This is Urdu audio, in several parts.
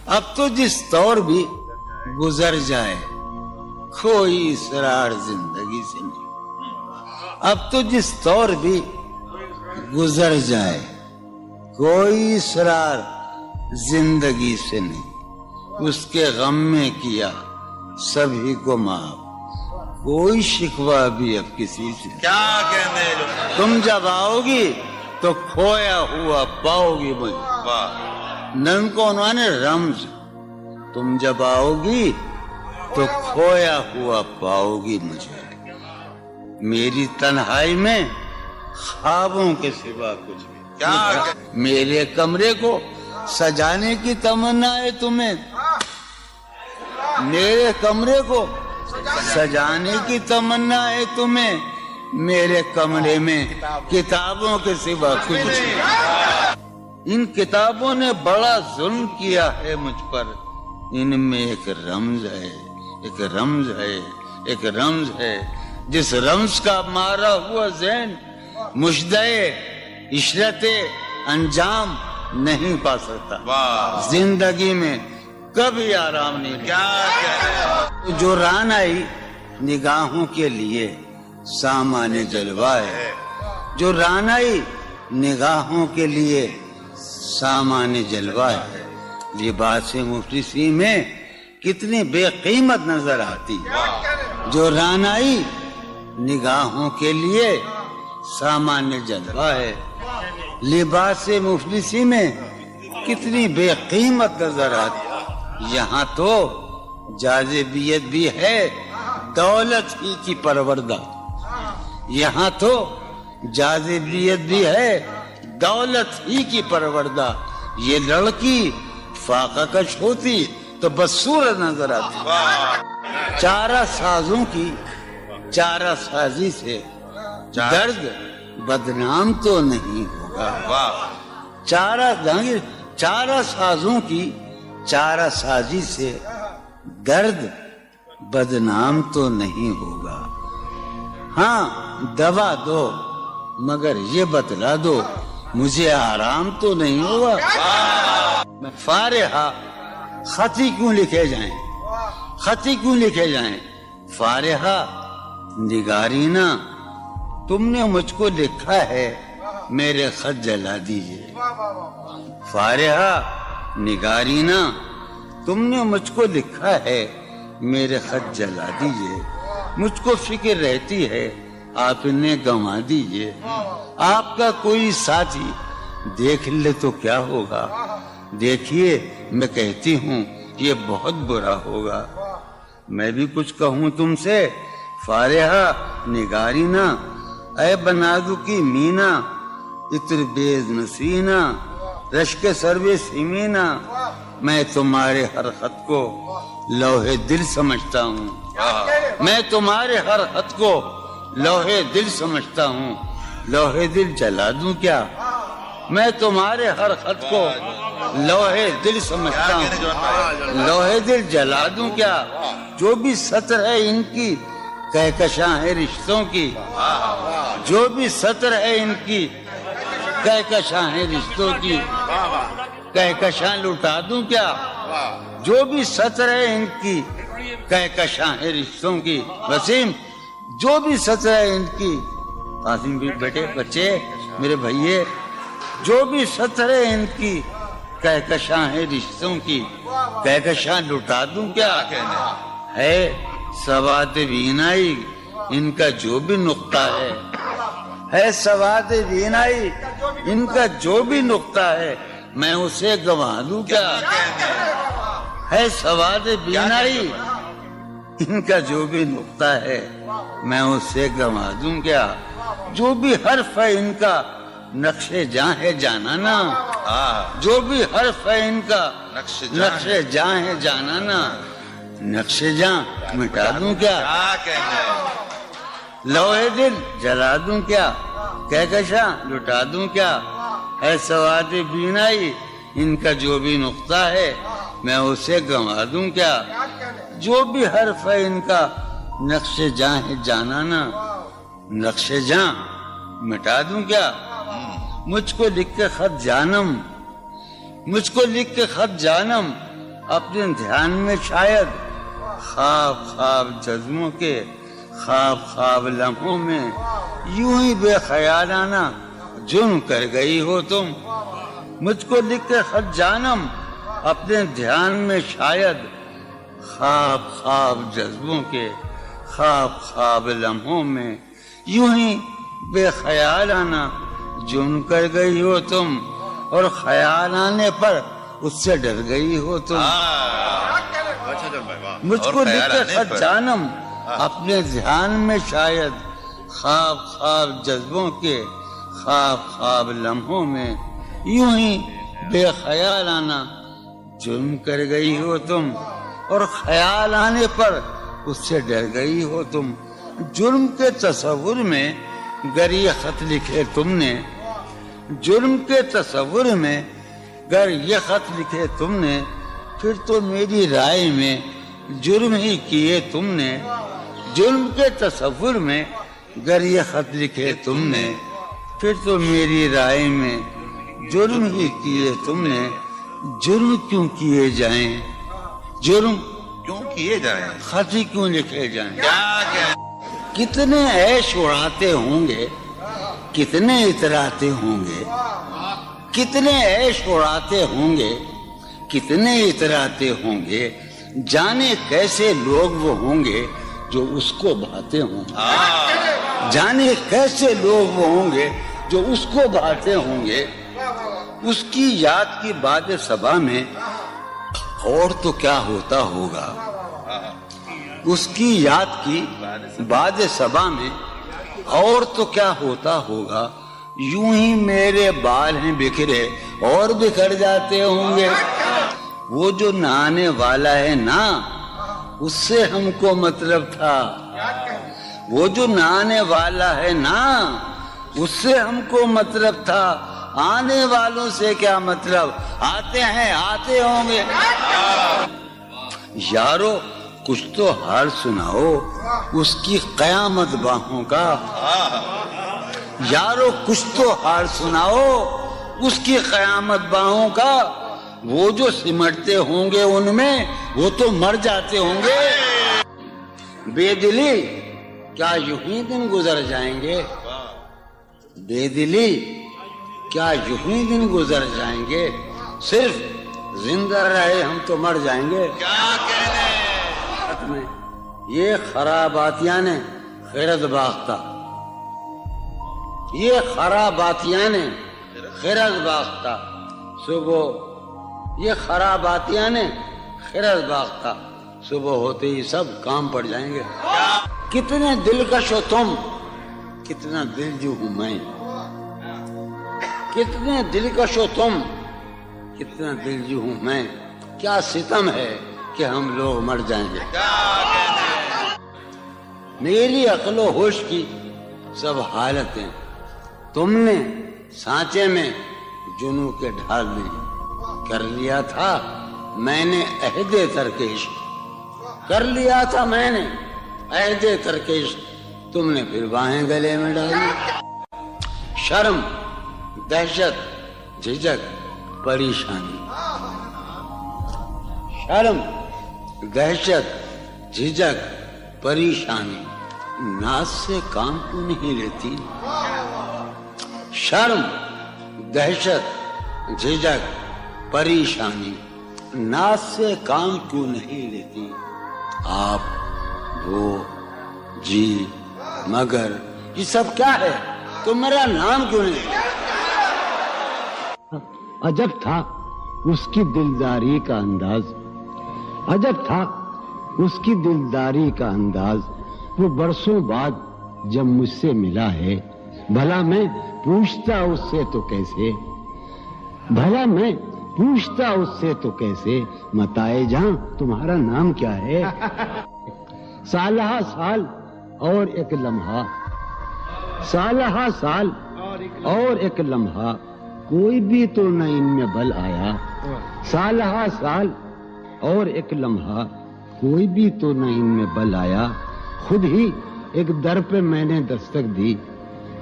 اب تو جس طور بھی گزر جائے کوئی اسرار زندگی سے نہیں. اب تو جس طور بھی گزر جائے کوئی اسرار زندگی سے نہیں. اس کے غم میں کیا سبھی کو معاف, کوئی شکوہ بھی اب کسی سے. کیا کہنے جو تم جب آؤ گی تو کھویا ہوا پاؤ گی مجھے. نن کو انہوں نے رمز, تم جب آؤ گی تو کھویا ہوا پاؤ گی مجھے. میری تنہائی میں خوابوں کے سوا کچھ بھی. کیا میرے کمرے کو سجانے کی تمنا ہے تمہیں, میرے کمرے کو سجانے کی تمنا ہے تمہیں. میرے کمرے میں کتابوں کے سوا کچھ نہیں. ان کتابوں نے بڑا ظلم کیا ہے مجھ پر. ان میں ایک رمز ہے, ایک رمز ہے, ایک رمز ہے. جس رمز کا مارا ہوا ذہن مشدے عشرت انجام نہیں پا سکتا. زندگی میں کبھی آرام نہیں. کیا جو ران آئی نگاہوں کے لیے سامان جلوہ ہے. جو ران آئی نگاہوں کے لیے سامان جلوہ ہے. لباس مفلسی میں کتنی بے قیمت نظر آتی. جو ران آئی نگاہوں کے لیے سامان جلوہ ہے. لباس مفلسی میں کتنی بے قیمت نظر آتی. یہاں تو جاذبیت بھی ہے دولت ہی کی پروردہ. یہاں تو جاذبیت بھی ہے دولت ہی کی پروردہ. یہ لڑکی فاقہ کش ہوتی تو بدصورت نظر آتی. چارہ سازوں کی چارہ سازی سے درد بدنام تو نہیں ہوگا. چارہ سازوں کی چارہ سازی سے درد بدنام تو نہیں ہوگا. ہاں دوا دو مگر یہ بتلا دو مجھے آرام تو نہیں ہوگا. فارحہ خطی کیوں لکھے جائیں, خطی کیوں لکھے جائیں. فارحہ نگارینا تم نے مجھ کو لکھا ہے میرے خط جلا دیجئے. فارحہ نگارینا تم نے مجھ کو لکھا ہے میرے خط جلا دیجئے. مجھ کو فکر رہتی ہے آپ انہیں گنوا دیجئے. آپ کا کوئی ساتھی دیکھ لے تو کیا ہوگا. دیکھیے میں کہتی ہوں یہ بہت برا ہوگا. میں بھی کچھ کہوں تم سے. فارحہ نگارینا اے بنادو کی مینا اتر بیز نسینا رشک سروے سیمینا. میں تمہارے ہر خط کو لوہے دل سمجھتا ہوں. میں تمہارے ہر خط کو لوہے دل سمجھتا ہوں. لوہے دل جلا دوں کیا. میں تمہارے ہر خط کو لوہے دل سمجھتا ہوں. لوہے دل جلا دوں کیا. جو بھی سطر ہے ان کی کہکشاں ہے رشتوں کی. جو بھی سطر ہے ان کی کہکشاں ہے رشتوں کی. کہکشاں لٹا دوں کیا. جو بھی سطر ہے ان کی کہکشاں ہے رشتوں کی. وسیم جو بھی سطر ہے ان کی. قاسم بھی بیٹے بچے میرے بھائیے جو بھی سطر ہے ان کی کہکشاں ہے رشتوں کی. کہکشاں لٹا دوں کیا. ہے سواد بینائی ان کا جو بھی نقطہ ہے سواد بینائی ان کا جو بھی نقطہ ہے میں اسے گنوا دوں کیا. ہے سواد بینائی ان کا جو بھی نقطہ ہے میں اسے گنوا دوں کیا. جو بھی حرف ہے ان کا نقش جاں ہے جانانا. جو بھی حرف ہے ان کا نقش جاں ہے جانانا. نقش جاں مٹا دوں کیا. لوہے دل جلا دوں کیا. کہکشاں لٹا دوں کیا. ہے سواد بینائی ان کا جو بھی نقطہ ہے میں اسے گنوا دوں کیا. جو بھی حرف ہے ان کا نقش جاں ہے جانانا. نقش جاں مٹا دوں کیا. مجھ کو لکھ کے خط جانم مجھ کو لکھ کے خط جانم اپنے دھیان میں شاید خواب خواب جذبوں کے خواب خواب لمحوں میں یوں ہی بے خیالانہ جرم کر گئی ہو تم. مجھ کو لکھ کے خط جانم اپنے دھیان میں شاید خواب خواب جذبوں کے خواب خواب لمحوں میں یوں ہی بے خیالانہ جرم کر گئی ہو تم, اور خیال آنے پر اس سے ڈر گئی ہو تم. مجھ کو لکھ کے خط جانم اپنے دھیان میں شاید خواب خواب جذبوں کے خواب خواب لمحوں میں یوں ہی بے خیالانہ جرم کر گئی ہو تم, اور خیال آنے پر اس سے ڈر گئی ہو تم. جرم کے تصور میں گر یہ خط لکھے تم نے, جرم کے تصور میں گر یہ خط لکھے تم نے, پھر تو میری رائے میں جرم ہی کیے تم نے. جرم کے تصور میں گر یہ خط لکھے تم نے, پھر تو میری رائے میں جرم ہی کیے تم نے. جرم کیوں کیے جائیں, جرم کیوں کیے جائیں, خط ہی کیوں لکھے جائیں. کیا کتنے عیش اڑاتے ہوں گے, کتنے اتراتے ہوں گے, کتنے عیش اڑاتے ہوں گے, کتنے اتراتے ہوں گے, جانے کیسے لوگ وہ ہوں گے جو اس کو بھاتے ہوں گے. جانے کیسے لوگ وہ ہوں گے جو اس کو بھاتے ہوں گے. اس کی یاد کی باد صبا میں اور تو کیا ہوتا ہوگا, اس کی یاد کی باد صبا میں اور تو کیا ہوتا ہوگا. یوں ہی میرے بال ہیں بکھرے اور بکھر جاتے ہوں گے. وہ جو نہانے والا ہے نا, اس سے ہم کو مطلب تھا. وہ جو نہانے والا ہے نا, اس سے ہم کو مطلب تھا. آنے والوں سے کیا مطلب, آتے ہیں آتے ہوں گے. یارو کچھ تو حال سناؤ اس کی قیامت باہوں کا. یارو کچھ تو حال سناؤ اس کی قیامت باہوں کا. وہ جو سمٹتے ہوں گے ان میں وہ تو مر جاتے ہوں گے. بے دلی کیا یوں ہی دن گزر جائیں گے, بے دلی کیا یوں ہی دن گزر جائیں گے. صرف زندہ رہے ہم تو مر جائیں گے. میں یہ خراباتیاں نے خیرت باختہ, یہ خراباتیاں نے خیرت باختہ. صبح یہ خراباتیاں نے خیرت باختہ, صبح ہوتے ہی سب کام پڑ جائیں گے. کتنے دلکش ہو تم, کتنا دل جو ہوں میں. کتنے دلکش ہو تم, کتنا دل جو ہوں میں. کیا ستم ہے کہ ہم لوگ مر جائیں گے. میری عقل و ہوش کی سب حالتیں تم نے سانچے میں جنوں کے ڈھال دی. کر لیا تھا میں نے عہد ترکش, کر لیا تھا میں نے عہد ترکش, تم نے پھر باہیں گلے میں ڈالی. شرم دہشت جھجک پریشانی, شرم دہشت جھجک پریشانی, ناز سے کام کیوں نہیں لیتی. شرم دہشت جھجک پریشانی, ناز سے کام کیوں نہیں لیتی. آپ وہ جی مگر یہ سب کیا ہے, تو میرا نام کیوں نہیں. عجب تھا اس کی دلداری کا انداز, عجب تھا اس کی دلداری کا انداز. وہ برسوں بعد جب مجھ سے ملا ہے, بھلا میں پوچھتا اس سے تو کیسے, بھلا میں پوچھتا اس سے تو کیسے, متائے جہاں تمہارا نام کیا ہے. سالہ سال اور ایک لمحہ, سالہ سال اور ایک لمحہ, کوئی بھی تو نہ ان میں بل آیا. سالہ سال اور ایک لمحہ, کوئی بھی تو نہ ان میں بل آیا. خود ہی ایک در پہ میں نے دستک دی,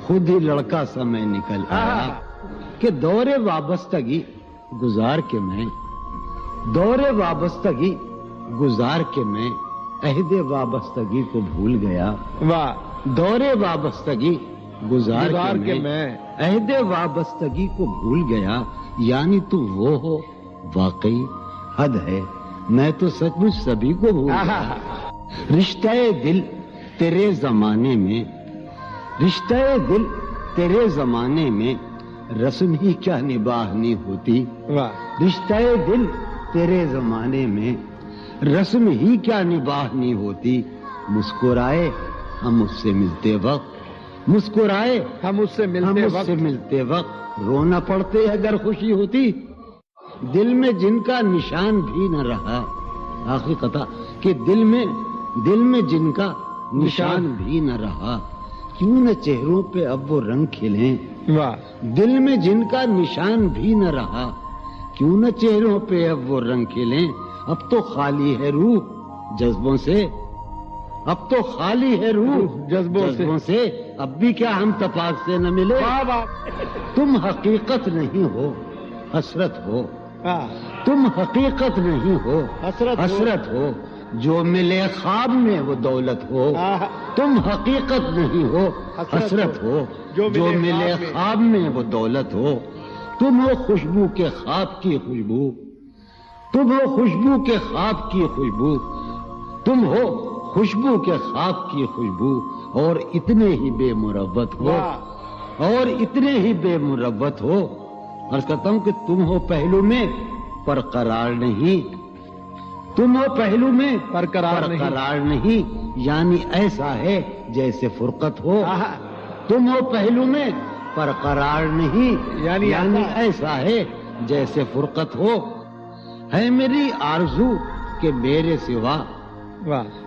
خود ہی لڑکا سا میں نکل آیا. کہ دور وابستگی گزار کے میں دور وابستگی گزار کے میں عہد وابستگی کو بھول گیا. واہ. دور وابستگی گزار کے میں عہد وابستگی کو بھول گیا. یعنی تو وہ ہو واقعی حد ہے، میں تو سچ مچ سبھی کو بھول گیا. رشتہ دل تیرے زمانے میں، رشتہ دل تیرے زمانے میں رسم ہی کیا نباہنی ہوتی. رشتہ دل تیرے زمانے میں رسم ہی کیا نباہنی ہوتی. مسکرائے ہم اس سے ملتے وقت، مسکرائے ہم اس سے ملتے وقت رونا پڑتے اگر خوشی ہوتی. دل میں جن کا نشان بھی نہ رہا، آخری قطع کہ دل میں جن کا نشان بھی نہ رہا، کیوں نہ چہروں پہ اب وہ رنگ کھلیں. دل میں جن کا نشان بھی نہ رہا، کیوں نہ چہروں پہ اب وہ رنگ کھلیں. اب تو خالی ہے روح جذبوں سے، اب تو خالی ہے روح جذبوں سے. اب بھی کیا ہم تفاق سے نہ ملے. تم حقیقت نہیں ہو حسرت ہو، تم حقیقت نہیں ہو حسرت ہو. جو ملے خواب میں وہ دولت ہو. تم حقیقت نہیں ہو حسرت ہو، جو ملے خواب میں وہ دولت ہو. تم ہو خوشبو کے خواب کی خوشبو، تم ہو خوشبو کے خواب کی خوشبو، تم ہو خوشبو کے خواب کی خوشبو. اور اتنے ہی بے مروت ہو، اور اتنے ہی بے مروت ہو. عرض کرتا ہوں کہ تم ہو پہلو میں پر قرار نہیں، تم ہو پہلو میں پر قرار نہیں. یعنی ایسا ہے جیسے فرقت ہو. تم ہو پہلو میں پر قرار نہیں، یعنی ایسا ہے جیسے فرقت ہو. ہے میری آرزو کہ میرے سوا،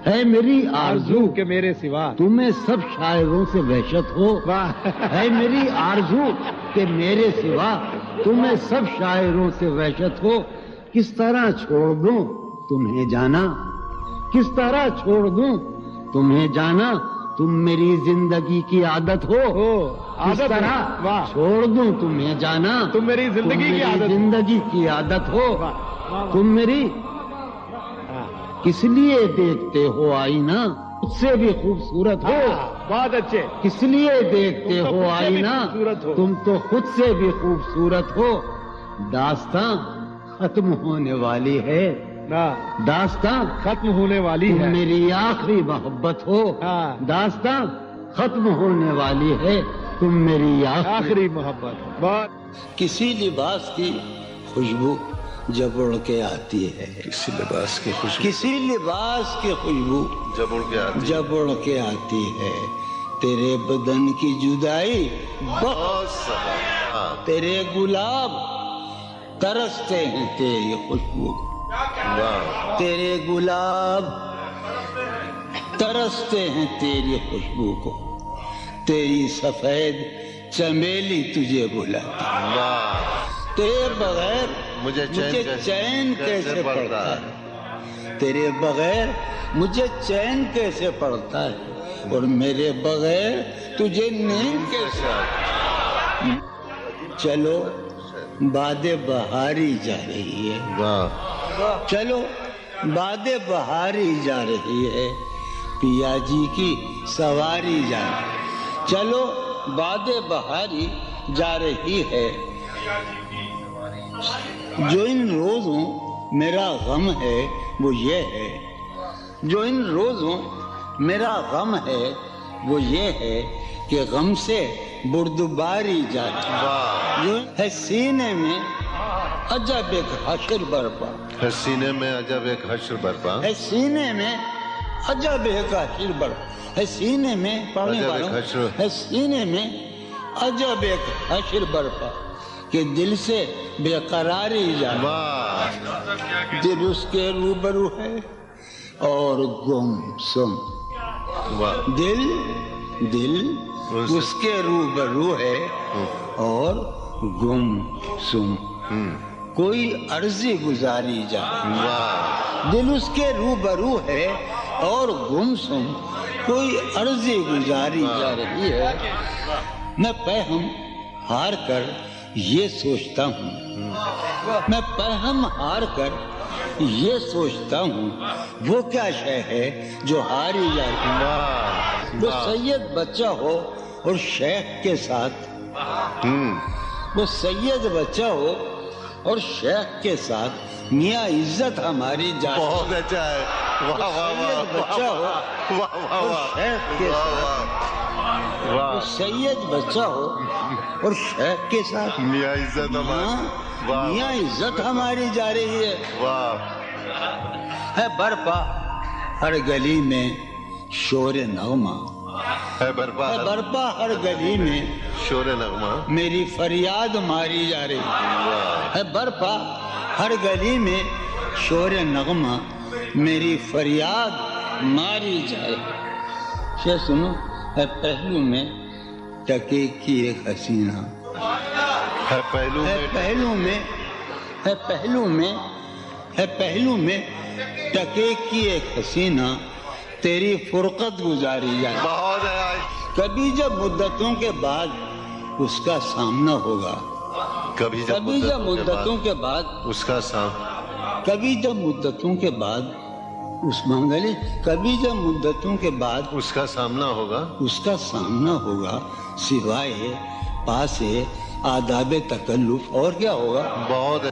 ہے میری آرزو کہ میرے سوا تمہیں سب شاعروں سے وحشت ہو. ہے میری آرزو کہ میرے سوا تمہیں سب شاعروں سے وحشت ہو. کس طرح چھوڑ دوں تمہیں جانا، کس طرح چھوڑ دوں تمہیں جانا. تم میری زندگی کی عادت ہو. کس طرح چھوڑ دوں تمہیں جانا، تم میری زندگی کی عادت ہو. تم میری کس لیے دیکھتے ہو آئینہ خود سے بھی خوبصورت ہو. بہت اچھے. کس لیے دیکھتے ہو آئینہ تم تو خود سے بھی خوبصورت ہو. داستان ختم ہونے والی ہے، داستان ختم ہونے والی ہے. میری آخری محبت ہو. داستان ختم ہونے والی ہے، تم میری آخری محبت. بہت. کسی لباس کی خوشبو جب اڑ کے آتی ہے، کسی لباس کی خوشبو، کسی لباس کی خوشبو جب اڑ کے آتی ہے. تیرے بدن کی جدائی بہت سہا، تیرے گلاب ترستے ہیں تیری خوشبو. تیرے گلاب ترستے ہیں تیری خوشبو کو. تیری سفید چمیلی تجھے بلاتی. تیرے بغیر مجھے چین کیسے پڑتا ہے. تیرے بغیر مجھے چین کیسے پڑتا ہے، اور میرے بغیر تجھے نیند کیسے آتی. چلو باد بہاری جا رہی ہے، چلو باد بہاری جا رہی ہے. پیا جی کی سواری جا رہی ہے. چلو باد بہاری جا رہی ہے. جو ان روزوں میرا غم ہے وہ یہ ہے، جو ان روزوں میرا غم ہے وہ یہ ہے کہ غم سے بردباری جاتی. جو ہے سینے میں عجب ایک حشر برپا، ہے سینے میں عجب ایک حشر برپا، ہے سینے میں عجب ایک حشر برپا. ہے سینے میں پڑھنے والوں، ہے سینے میں عجب ایک حشر برپا کہ دل سے بے قراری جاتی. دل اس کے روبرو ہے اور گم سم. دل اس کے روبرو ہے اور گم سم. کوئی عرضی گزاری جائے. دل اس کے روبرو ہے اور گم سم، کوئی عرضی گزاری جا رہی ہے. میں پہم ہار کر یہ سوچتا ہوں، میں پہم ہار کر یہ سوچتا ہوں وہ کیا شے ہے جو ہاری جاتی ہے۔ واہ وہ سید بچہ ہو اور شیخ کے ساتھ، وہ سید بچہ ہو اور شیخ کے ساتھ میاں عزت ہماری جاتی ہے۔ بہت اچھا ہے، واہ واہ واہ سید بچہ ہو واہ واہ اور واہ شیخ کے ساتھ، وہ واہ سید بچہ ہو اور شیخ کے ساتھ میاں عزت ہماری، واہ میاں عزت ہماری جا رہی ہے۔ واہ ہے برپا ہر گلی میں شور نغمہ، ہے برپا ہے برپا ہر گلی میں شور نغمہ، میری فریاد ماری جا رہی واہ ہے۔ برپا ہر گلی میں شور نغمہ میری فریاد ماری جا رہی ہے۔ سنو، ہے پہلو میں ٹکے کی ایک حسینہ، ہے پہلو ہے میں پہلو میں، ہے پہلو میں، ہے پہلو میں ٹکے کی ایک حسینہ تیری فرقت گزاری جائے۔ بہت ہے، کبھی جب مدتوں کے بعد اس کا سامنا ہوگا، کبھی جب کبھی جب مدتوں کے بعد، اس کا سام کبھی جب مدتوں کے بعد اس منگلی، کبھی جب مدتوں کے بعد اس کا سامنا ہوگا، اس کا سامنا ہوگا، سوائے پاس آداب تکلف اور کیا ہوگا؟ بہت ہے،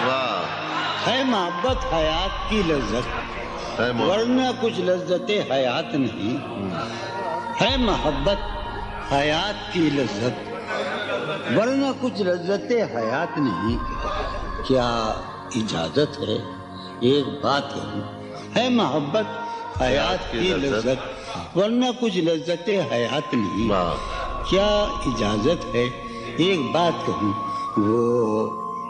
واہ ہے محبت حیات کی لذت، ہے ورنہ کچھ لذت حیات نہیں۔ ہے محبت حیات کی لذت، ورنہ کچھ لذت حیات نہیں۔ کیا اجازت ہے ایک بات کہوں؟ ہے محبت حیات کی لذت، ورنہ کچھ لذت حیات نہیں۔ واہ کیا اجازت ہے ایک بات کہوں؟ وہ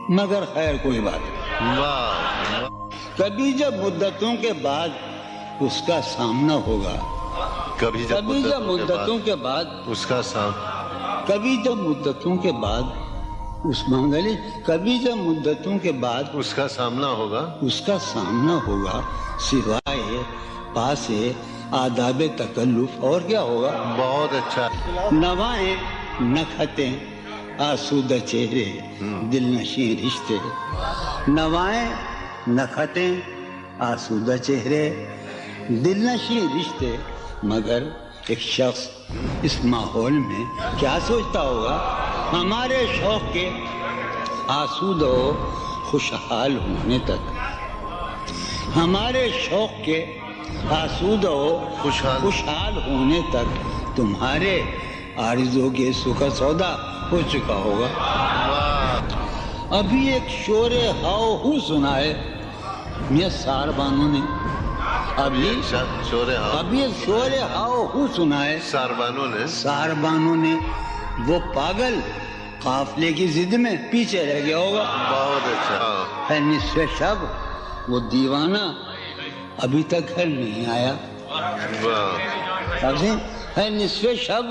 مگر خیر کوئی بات نہیں۔ واہ کبھی جب مدتوں کے بعد اس کا سامنا ہوگا، کبھی کبھی جب مدتوں کے بعد، اس کا سام کبھی جب مدتوں کے بعد اس منگلی، کبھی جب مدتوں کے بعد اس کا سامنا ہوگا، اس کا سامنا ہوگا، سوائے پاس آداب تکلف اور کیا ہوگا؟ بہت اچھا، نوائیں نکھتیں آسودہ چہرے دل نشیں رشتے، نوائیں نکھتیں آسودہ چہرے دل نشیں رشتے۔ مگر ایک شخص اس ماحول میں کیا سوچتا ہوگا؟ ہمارے شوق کے آسودہ و خوشحال ہونے تک، ہمارے شوق کے آسودہ و خوشحال ہونے تک تمہارے آرزو کے سکھ سودا ہو چکا ہوگا۔ ابھی ایک شور ہاؤ ہو سنا ہے میاں ساربانوں نے، ابھی ایک شور ہاؤ ہو سنا ہے ساربانوں نے۔ وہ پاگل قافلے کی ضد میں پیچھے رہ گیا ہوگا۔ بہت اچھا، ہے نصف شب وہ دیوانہ ابھی تک گھر نہیں آیا۔ واہ ہے نصف شب،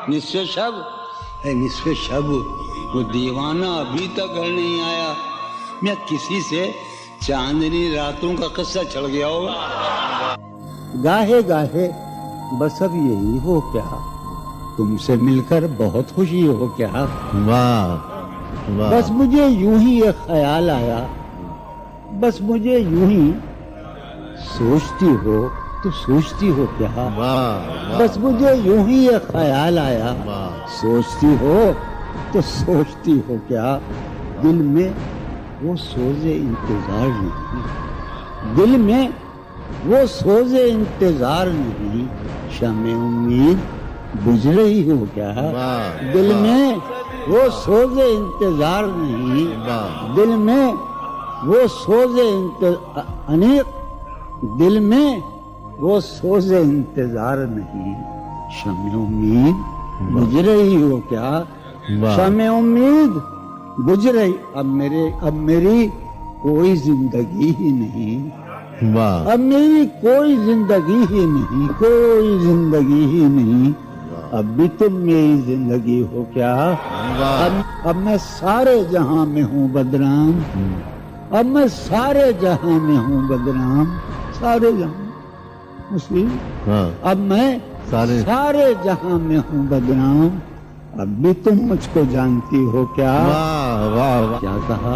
نصف شب، ہے نصف شب وہ دیوانہ ابھی تک گھر نہیں آیا۔ میں کسی سے چاندنی راتوں کا قصہ چڑھ گیا ہوگا۔ گاہے گاہے بس اب یہی ہو کیا، تم سے مل کر بہت خوشی ہو کیا۔ واہ بس مجھے یوں ہی ایک خیال آیا، بس مجھے یوں ہی سوچتی ہو تو سوچتی ہو کیا۔ بس مجھے یوں ہی ایک خیال آیا، سوچتی ہو تو سوچتی ہو کیا۔ دل میں وہ سوز انتظار نہیں، دل میں وہ سوز انتظار نہیں، شمع امید بجھ رہی ہو کیا۔ دل میں وہ سوز انتظار نہیں، دل میں وہ سوز دل میں وہ سوز انتظار نہیں، شمع امید بجھ رہی ہو کیا۔ شمع امید بجھ رہی، اب میری کوئی زندگی ہی نہیں، اب میری کوئی زندگی ہی نہیں، کوئی زندگی ہی نہیں، اب بھی تم میری زندگی ہو کیا۔ اب میں سارے جہاں میں ہوں بدنام، اب میں سارے جہاں میں ہوں بدنام، سارے جہاں مسلم، اب میں سارے جہاں میں ہوں بدنام، اب بھی تم مجھ کو جانتی ہو کیا۔ کیا کہا؟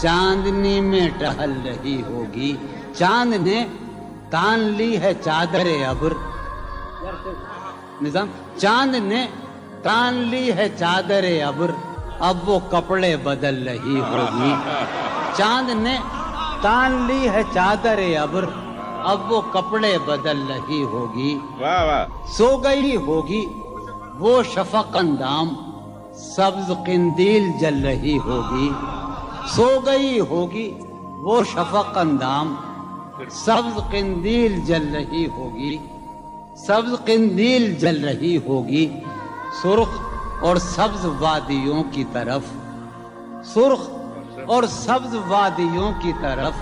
چاندنی میں ٹہل رہی ہوگی. چاند نے تان لی ہے چادر ابر. نظام چاند نے تان لی ہے چادر ابر, اب وہ کپڑے بدل رہی ہوگی. چاند نے تان لی ہے چادر ابر, اب وہ کپڑے بدل رہی ہوگی. واہ واہ. سو گئی ہوگی وہ شفق اندام, سبز قندیل جل رہی ہوگی. سو گئی ہوگی وہ شفق اندام, سبز قندیل جل رہی ہوگی. سبز قندیل جل رہی ہوگی. سرخ اور سبز وادیوں کی طرف, سرخ اور سبز وادیوں کی طرف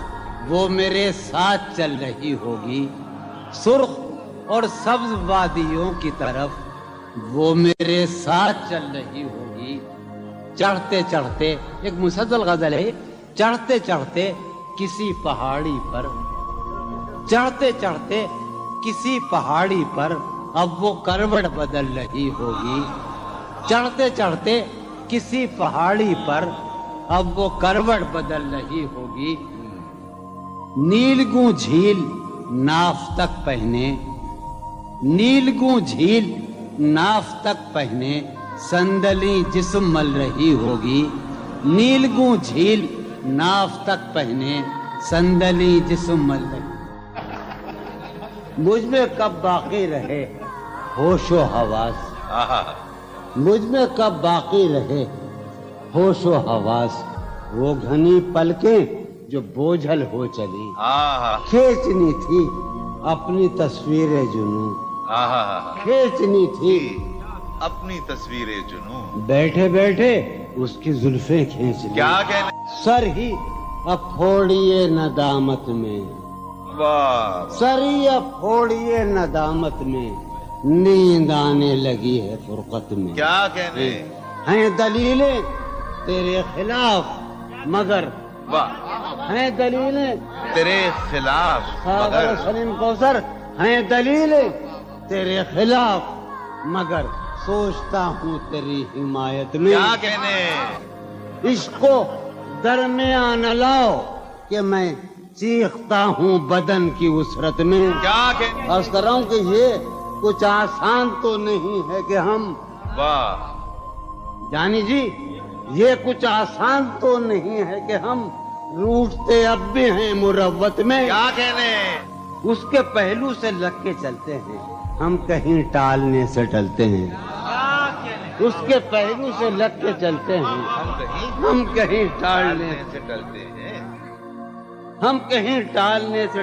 وہ میرے ساتھ چل رہی ہوگی. سرخ اور سبز وادیوں کی طرف وہ میرے ساتھ چل رہی ہوگی. چڑھتے چڑھتے, ایک مسلسل غزل ہے, چڑھتے چڑھتے کسی پہاڑی پر, چڑھتے چڑھتے کسی پہاڑی پر اب وہ کروٹ بدل رہی ہوگی. چڑھتے چڑھتے کسی پہاڑی پر اب وہ کروٹ بدل رہی ہوگی. نیلگوں جھیل ناف تک پہنے, نیلگوں جھیل ناف تک پہنے صندلی جسم مل رہی ہوگی. نیلگوں جھیل ناف تک پہنے صندلی جسم مل رہی. مجھ میں کب باقی رہے ہوش و حواس, مجھ میں کب باقی رہے ہوش و حواس, وہ گھنی پلکیں جو بوجھل ہو چلی, کھینچنی تھی اپنی تصویر جنوں, کھینچنی تھی اپنی تصویر جنوں, بیٹھے بیٹھے اس کی زلفیں کھینچ لی. کیا کہنے, سر ہی اب پھوڑیے ندامت میں, واہ. سر ہی اب پھوڑیے ندامت میں, نیند آنے لگی ہے فرقت میں. کیا کہنے, ہیں دلیلیں تیرے خلاف مگر, واہ, ہیں دلیلیں تیرے خلاف مگر, سلیم کوثر, ہیں دلیلیں تیرے خلاف مگر سوچتا ہوں تیری حمایت میں. کیا کہنے, عشق کو درمیان لاؤ کہ میں چیختا ہوں بدن کی اسرت میں. کیا کہنے, عرض کر رہا ہوں کہ یہ کچھ آسان تو نہیں ہے کہ ہم, واہ, جانی جی یہ کچھ آسان تو نہیں ہے کہ ہم روٹتے اب بھی ہیں مروت میں. کیا کہنے, اس کے پہلو سے لگ کے چلتے ہیں ہم کہیں ٹالنے سے ٹلتے ہیں. اس کے پہلو سے لگ کے چلتے ہیں ہم کہیں ٹالنے سے ڈلتے ہیں, ہم کہیں ٹالنے سے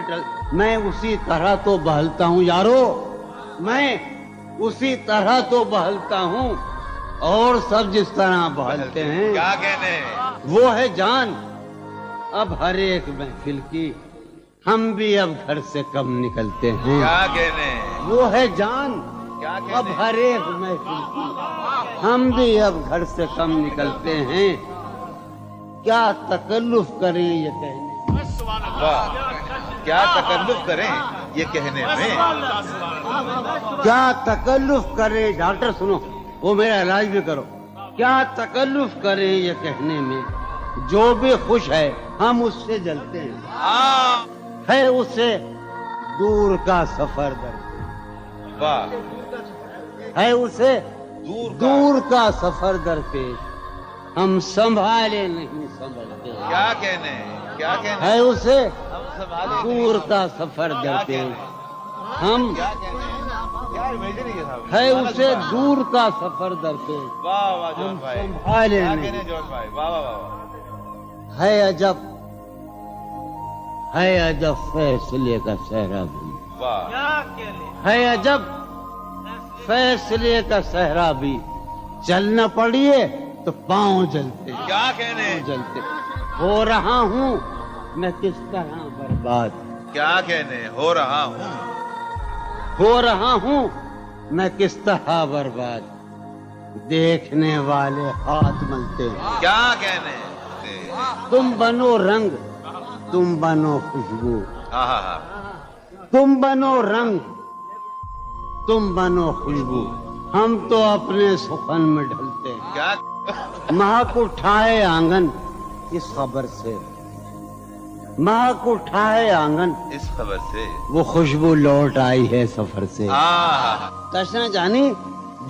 میں اسی طرح تو بہلتا ہوں یارو, میں اسی طرح تو بہلتا ہوں اور سب جس طرح بہلتے ہیں. کیا کہنے, وہ ہے جان اب ہر ایک محفل کی, ہم بھی اب گھر سے کم نکلتے ہیں. کیا کہنے, وہ ہے جان کیا اب کہنے, ہر ایک محفل کی, ہم بھی اب گھر سے کم نکلتے ہیں. کیا تکلف کریں یہ کہنے, واہ, کیا تکلف کریں یہ کہنے میں, کیا تکلف کریں, ڈاکٹر سنو وہ میرا علاج بھی کرو. کیا تکلف کریں یہ کہنے میں, جو بھی خوش ہے ہم اس سے جلتے ہیں. ہے اسے دور کا سفر درپیش, واہ, ہے اسے دور کا سفر درپیش, ہم سنبھالے نہیں سنبھلتے. کیا کہنے, کیا کہنے, ہے اسے دور کا سفر درپیش, ہم کیا کہنے, کیا امیجن ہے صاحب, ہے اسے دور کا سفر درپیش, واہ واہ جوش ہم بھائی, سنبھالے کیا نہیں. کہنے جوش بھائی, واہ واہ واہ, ہے عجب, ہے عجب فیصلے کا صحرا بھی, واہ, ہے عجب فیصلے کا صحرا بھی, چلنا پڑیے تو پاؤں جلتے, کیا کہنے, جلتے. ہو رہا ہوں میں کس طرح برباد, کیا کہنے, ہو رہا ہوں, ہو رہا ہوں میں کس طرح برباد, دیکھنے والے ہاتھ ملتے. کیا کہنے, تم بنو رنگ, تم بنو خوشبو, ہاں ہاں ہاں, تم بنو رنگ, تم بنو خوشبو, ہم تو اپنے سخن میں ڈھلتے ہیں. کیا, مہک اٹھائے آنگن اس خبر سے مہک اٹھا ہے آنگن، اس خبر سے وہ خوشبو لوٹ آئی ہے سفر سے۔ تشنا جانی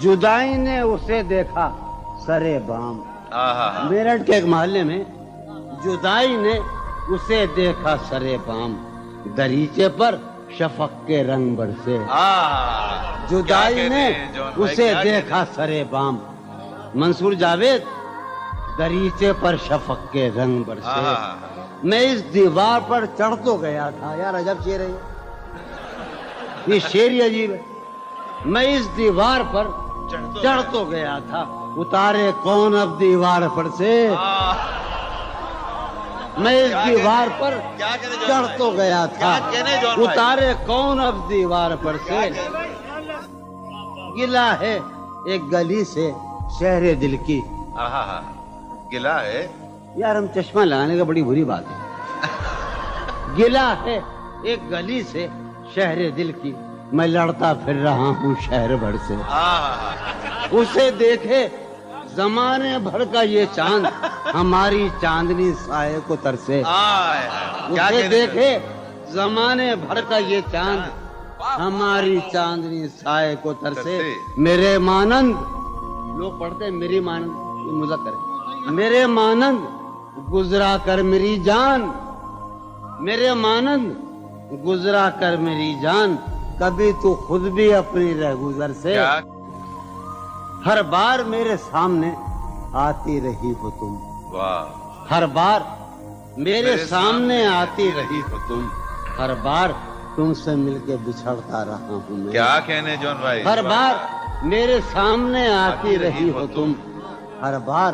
جدائی نے اسے دیکھا سرے بام، میرٹھ کے ایک محلے میں جدائی نے اسے دیکھا سرے بام، دریچے پر شفق کے رنگ برسے۔ جدائی نے اسے دیکھا سرے بام، منصور جاوید، دریچے پر شفق کے رنگ برسے۔ میں اس دیوار پر چڑھ تو گیا تھا، یار عجب شعر ہے یہ شعر ہی عجیب ہے۔ میں اس دیوار پر چڑھ تو گیا تھا، اتارے کون اب دیوار پر سے۔ میں اس دیوار پر چڑھ تو گیا تھا، اتارے کون اب دیوار پر سے۔ گلا ہے ایک گلی سے شہر دل کی، گلا ہے یار ہم چشمہ لگانے کا بڑی بری بات ہے۔ گلا ہے ایک گلی سے شہر دل کی، میں لڑتا پھر رہا ہوں شہر بھر سے۔ اسے دیکھے زمانے بھر کا یہ چاند، ہماری چاندنی سائے کو ترسے۔ اسے دیکھے زمانے بھر کا یہ چاند، ہماری چاندنی سائے کو ترسے۔ میرے مانند، لوگ پڑھتے ہیں میری مانند، یہ مذکر ہے، میرے مانند گزرا کر میری جان، میرے مانند گزرا کر میری جان، کبھی تو خود بھی اپنی رہ گزر سے۔ ہر بار میرے سامنے آتی رہی ہو تم، ہر بار میرے سامنے آتی رہی ہو تم، ہر بار تم سے مل کے بچھڑتا رہا ہوں میں۔ کیا کہنے جون بھائی، ہر بار میرے سامنے آتی رہی ہو تم، ہر بار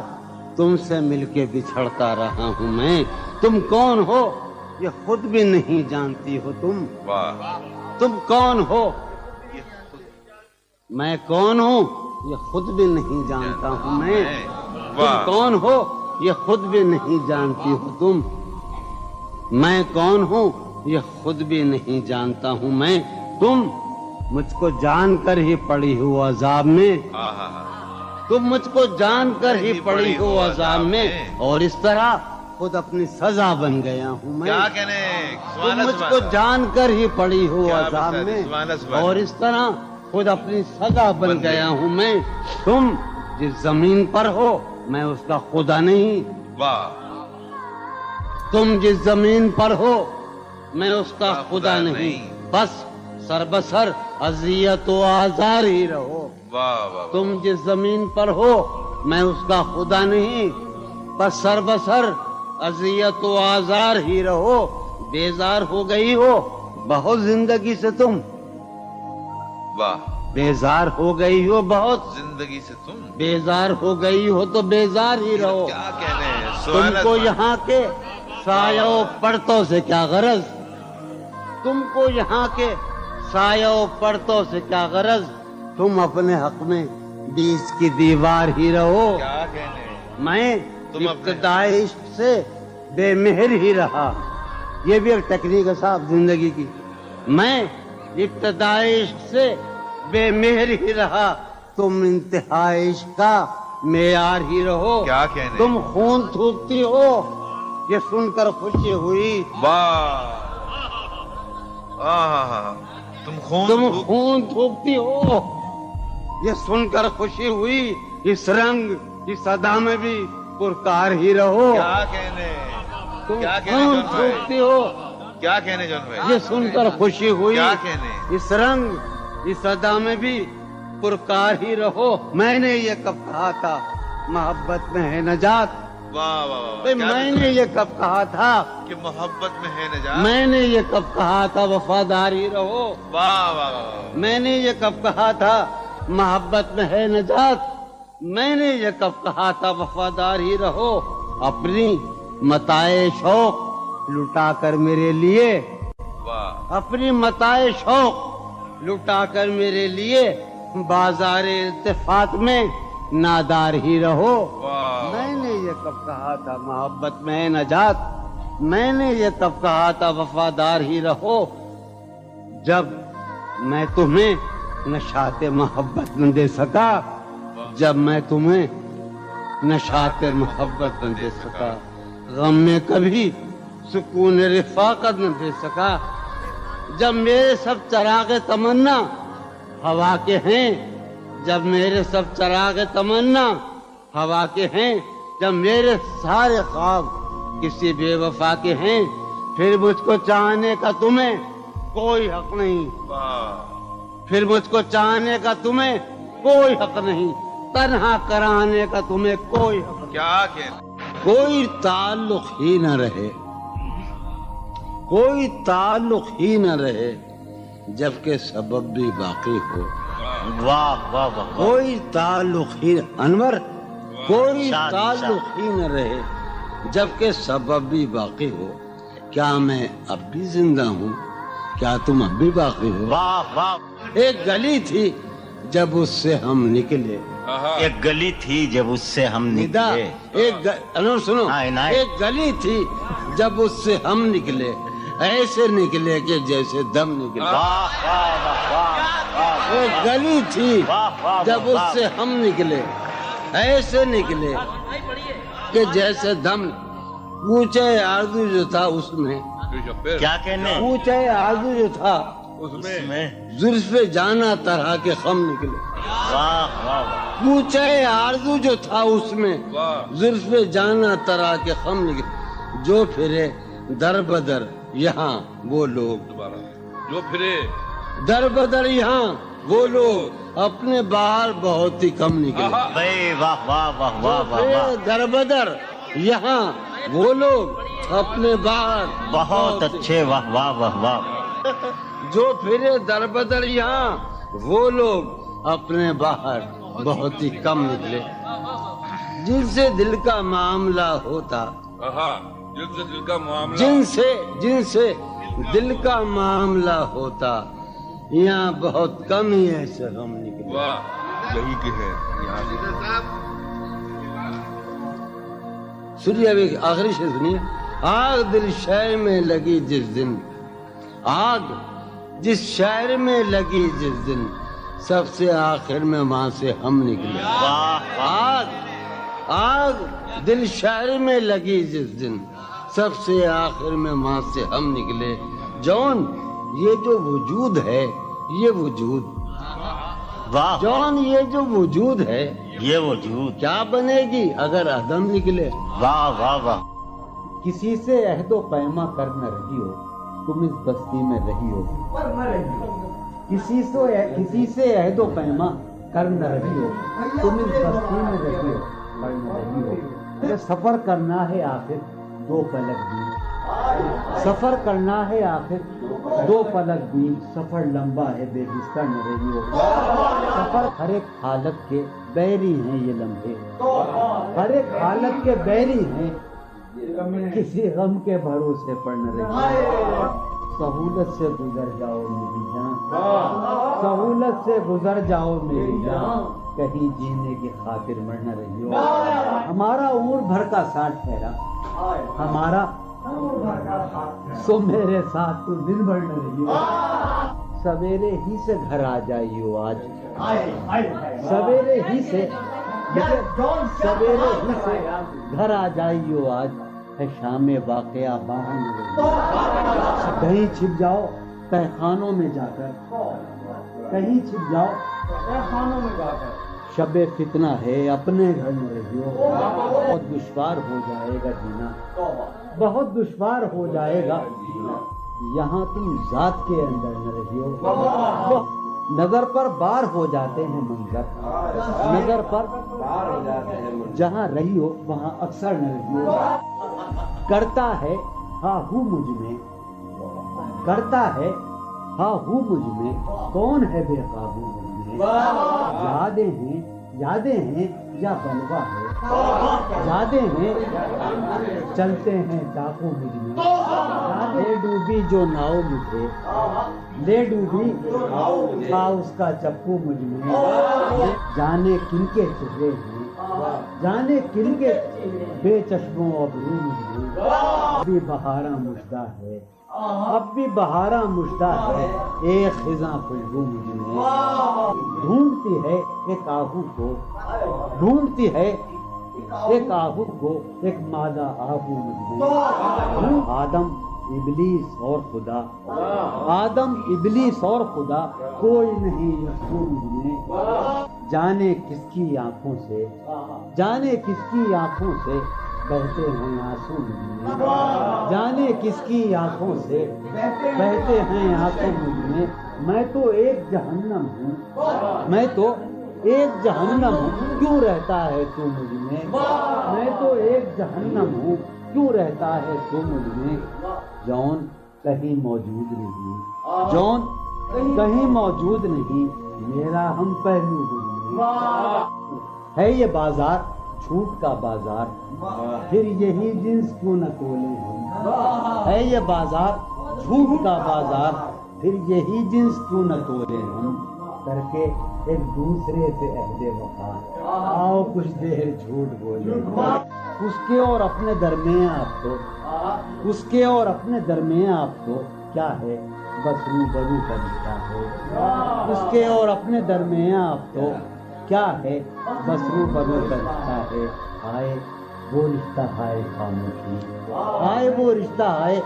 تم سے مل کے بچھڑتا رہا ہوں میں۔ تم کون ہو یہ خود بھی نہیں جانتی ہو تم، تم کون ہو، میں کون ہوں یہ خود بھی نہیں جانتا ہوں میں۔ تم کون ہو یہ خود بھی نہیں جانتی ہو تم، میں کون ہوں یہ خود بھی نہیں جانتا ہوں میں۔ تم مجھ کو جان کر ہی پڑی ہو عذاب میں، تم مجھ کو جان کر ہی پڑی ہو عذاب میں، اور اس طرح خود اپنی سزا بن گیا ہوں میں۔ کیا کہنے، تم مجھ کو جان کر ہی پڑی ہو عذاب میں، اور اس طرح خود اپنی سزا بن گیا ہوں میں۔ تم جس زمین پر ہو میں اس کا خدا نہیں، تم جس زمین پر ہو میں اس کا خدا نہیں، بس سر بسر اذیت و آزار ہی رہو۔ تم جس زمین پر ہو میں اس کا خدا نہیں، بس سر بسر اذیت و آزار ہی رہو۔ بیزار ہو گئی ہو بہت زندگی سے تم، بیزار ہو گئی ہو بہت زندگی سے تم، بیزار ہو گئی ہو تو بیزار ہی رہو۔ کیا کہنے، تم کو یہاں کے سایہ و پرتوں سے کیا غرض، تم کو یہاں کے سایہ و پرتوں سے کیا غرض، تم اپنے حق میں بیچ کی دیوار ہی رہو۔ کیا کہنے، میں ابتدائی عشق سے بے مہر ہی رہا، یہ بھی ایک ٹیکنیک ہے صاحب زندگی کی۔ میں ابتدائی عشق سے بے مہر ہی رہا، تم انتہائی عشق کا معیار ہی رہو۔ کیا کہنے، تم خون تھوکتی ہو یہ سن کر خوشی ہوئی، تم خون تھوکتی ہو یہ سن کر خوشی ہوئی، اس رنگ اس ادا میں بھی پرکار ہی رہو۔ کیا کہنے، تم کیا کہنے خون جون بھائی، تھوکتی ہو کیا کہنے جون بھائی، یہ سن کر خوشی ہوئی، کیا کہنے، اس رنگ اس ادا میں بھی پرکار ہی رہو۔ میں نے یہ کب کہا تھا محبت میں ہے نجات، میں نے یہ کب کہا تھا کہ محبت میں ہے نجات، میں نے یہ کب کہا تھا وفادار ہی رہو، میں نے یہ کب کہا تھا محبت میں ہے نجات، میں نے یہ کب کہا تھا وفادار ہی رہو۔ اپنی متاع شوق لٹا کر میرے لیے، اپنی متاع شوق لٹا کر میرے لیے بازار التفات میں نادار ہی رہو۔ میں نے یہ کب کہا تھا محبت میں ہے نجات، میں نے یہ کب کہا تھا وفادار ہی رہو، جب میں تمہیں نشاط محبت نہ دے سکا، جب میں تمہیں نشاط محبت نہ دے سکا۔ غم میں کبھی سکون رفاقت نہ دے سکا. جب میرے سب چراغ تمنا ہوا کے ہیں، جب میرے سب چراغ تمنا ہوا کے ہیں، جب میرے سارے خواب کسی بے وفا کے ہیں، پھر مجھ کو چاہنے کا تمہیں کوئی حق نہیں. پھر مجھ کو چاہنے کا تمہیں کوئی حق نہیں، تنہا کرانے کا تمہیں کوئی حق نہیں. کیا کہ کوئی تعلق ہی نہ رہے، کوئی تعلق ہی نہ رہے جبکہ سبب بھی باقی ہو. واہ واہ واہ. کوئی تعلق ہی انور، کوئی تعلق ہی نہ رہے جبکہ سبب بھی باقی ہو. کیا میں اب بھی زندہ ہوں؟ کیا تم اب بھی باقی ہو؟ واہ واہ. ایک گلی تھی جب اس سے ہم نکلے، ایک گلی تھی جب اس سے ہم ندا نکلے. انور سنو، ہاں، عنایت. ایک گلی تھی جب اس سے ہم نکلے، ایسے نکلے کہ جیسے دم نکلے. واہ واہ واہ واہ. ایک گلی تھی جب اس سے ہم نکلے، ایسے نکلے کہ جیسے دم. اونچے آرزو جو تھا اس میں، کیا کہنے اونچے آرزو جو تھا اس میں زلف جانا طرح کے خم نکلے. واہ واہ. اونچے آرزو جو تھا اس میں زلف جانا طرح کے خم نکلے. جو پھرے در بدر یہاں وہ لوگ، جو پھرے در بدر یہاں وہ لوگ اپنے باہر بہت ہی کم نکلے. بھائی واہ واہ واہ واہ واہ واہ. در بدر یہاں وہ لوگ اپنے باہر بہت اچھے. واہ واہ واہ واہ. جو پھرے در بدر یہاں وہ لوگ اپنے باہر بہت ہی کم نکلے. جن سے دل کا معاملہ ہوتا، جن سے دل کا معاملہ، جن سے دل کا معاملہ ہوتا، یہاں بہت کم ہی ایسے غم نکلے. واہ یہی کہ ہے یہاں سے. سنیے ابھی آخری شعر سنیے. آگ دل شہر میں لگی جس دن، آگ جس شہر میں لگی جس دن، سب سے آخر میں وہاں سے ہم نکلے. آگ دل شہر میں لگی جس دن، سب سے آخر میں وہاں سے ہم نکلے. جون یہ جو وجود ہے، یہ وجود، واہ. جون یہ جو وجود ہے یہ وجود کیا بنے گی اگر عدم نکلے. واہ واہ واہ. کسی سے عہد و پیما کر نہ رہی ہو تم اس بستی میں رہی ہو. کسی سے عہد و پیما کر نہ رہی ہو تم اس بستی میں رہی ہو، پر نہ رہی ہو. یہ سفر کرنا ہے آخر دو پلک بھی، سفر کرنا ہے آخر دو پلک بھی. سفر لمبا ہے بے بستر نہ رہی ہو. سفر ہر ایک حالت کے بیری ہیں یہ لمحے، ہر ایک حالت کے بیری ہیں، کسی غم کے بھروسے پر نہ رہی ہو. سہولت سے گزر جاؤ میری جان، سہولت سے گزر جاؤ میری جان، کہیں جینے کی خاطر مر نہ رہی ہو. ہمارا عمر بھر کا ساتھ ٹھہرا، ہمارا سو میرے ساتھ تو دن بھر نہ رہی ہو. سویرے ہی سے گھر آ جائیو آج، سویرے ہی سے گھر آ جائیو آج، ہے شام واقعہ باہر نہ رہی ہو. کہیں چھپ جاؤ تہخانوں میں جا کر، کہیں چھپ جاؤ تہخانوں میں جا کر. شب فتنہ ہے اپنے گھر نہ رہی ہو. بہت دشوار ہو جائے گا جینا، بہت دشوار ہو جائے گا یہاں تم ذات کے اندر نہ رہی ہو. نظر پر بار ہو جاتے ہیں منظر، نظر پر جہاں رہی ہو وہاں اکثر نہ رہی ہو. کرتا ہے ہاں ہوں مجھ میں، کرتا ہے ہاں ہوں مجھ میں، کون ہے بے قابو مجھ میں. یادیں ہیں یا بلوا ہے، یادیں ہیں چلتے ہیں ڈاکو مجھ میں. لے ڈوبی جو ناؤ مجھے، لے ڈوبی تھا اس کا چپو مجھ میں. جانے کن کے چہرے ہیں، جانے کن کے بے چشموں ابرو مجھ میں. ابھی بہاراں مژدہ ہے، اب بھی بہاراں مژدہ ہے، ایک خزاں خوشبو مجھ میں. ڈھونڈتی ہے ایک آہو کو، ڈھونڈتی ہے ایک آہو کو ایک مادہ آہو مجھ میں، آدم ابلیس اور خدا، آدم ابلیس اور خدا، کوئی نہیں یسوع مجھ میں، جانے کس کی آنکھوں سے، جانے کس کی آنکھوں سے بہتے ہیں آنسو مجھ میں، جانے کس کی آنکھوں سے بہتے ہیں آنسو مجھ میں تو ایک جہنم ہوں، میں تو ایک جہنم ہوں، کیوں رہتا ہے تو مجھ میں تو ایک جہنم ہوں، کیوں رہتا ہے تو مجھ میں، جون کہیں موجود نہیں، جون کہیں موجود نہیں، میرا ہم پہلو مجھ میں، ہے یہ بازار جھوٹ کا بازار، پھر یہی جنس کیوں نہ تولے ہم، ہے یہ بازار جھوٹ کا بازار، پھر یہی جنس کیوں نہ تولے ہم، کر کے ایک دوسرے سے عہد وفا، آؤ کچھ دیر جھوٹ بولے، اس کے اور اپنے درمیان آپ تو، اس کے اور اپنے درمیان آپ تو کیا ہے، بس روبرو کا رشتہ ہے، اس کے اور اپنے درمیان آپ تو کیا ہے، بس روبرو کا رشتہ ہے، آئے وہ رشتہ ہے خاموشی، آئے وہ رشتہ ہے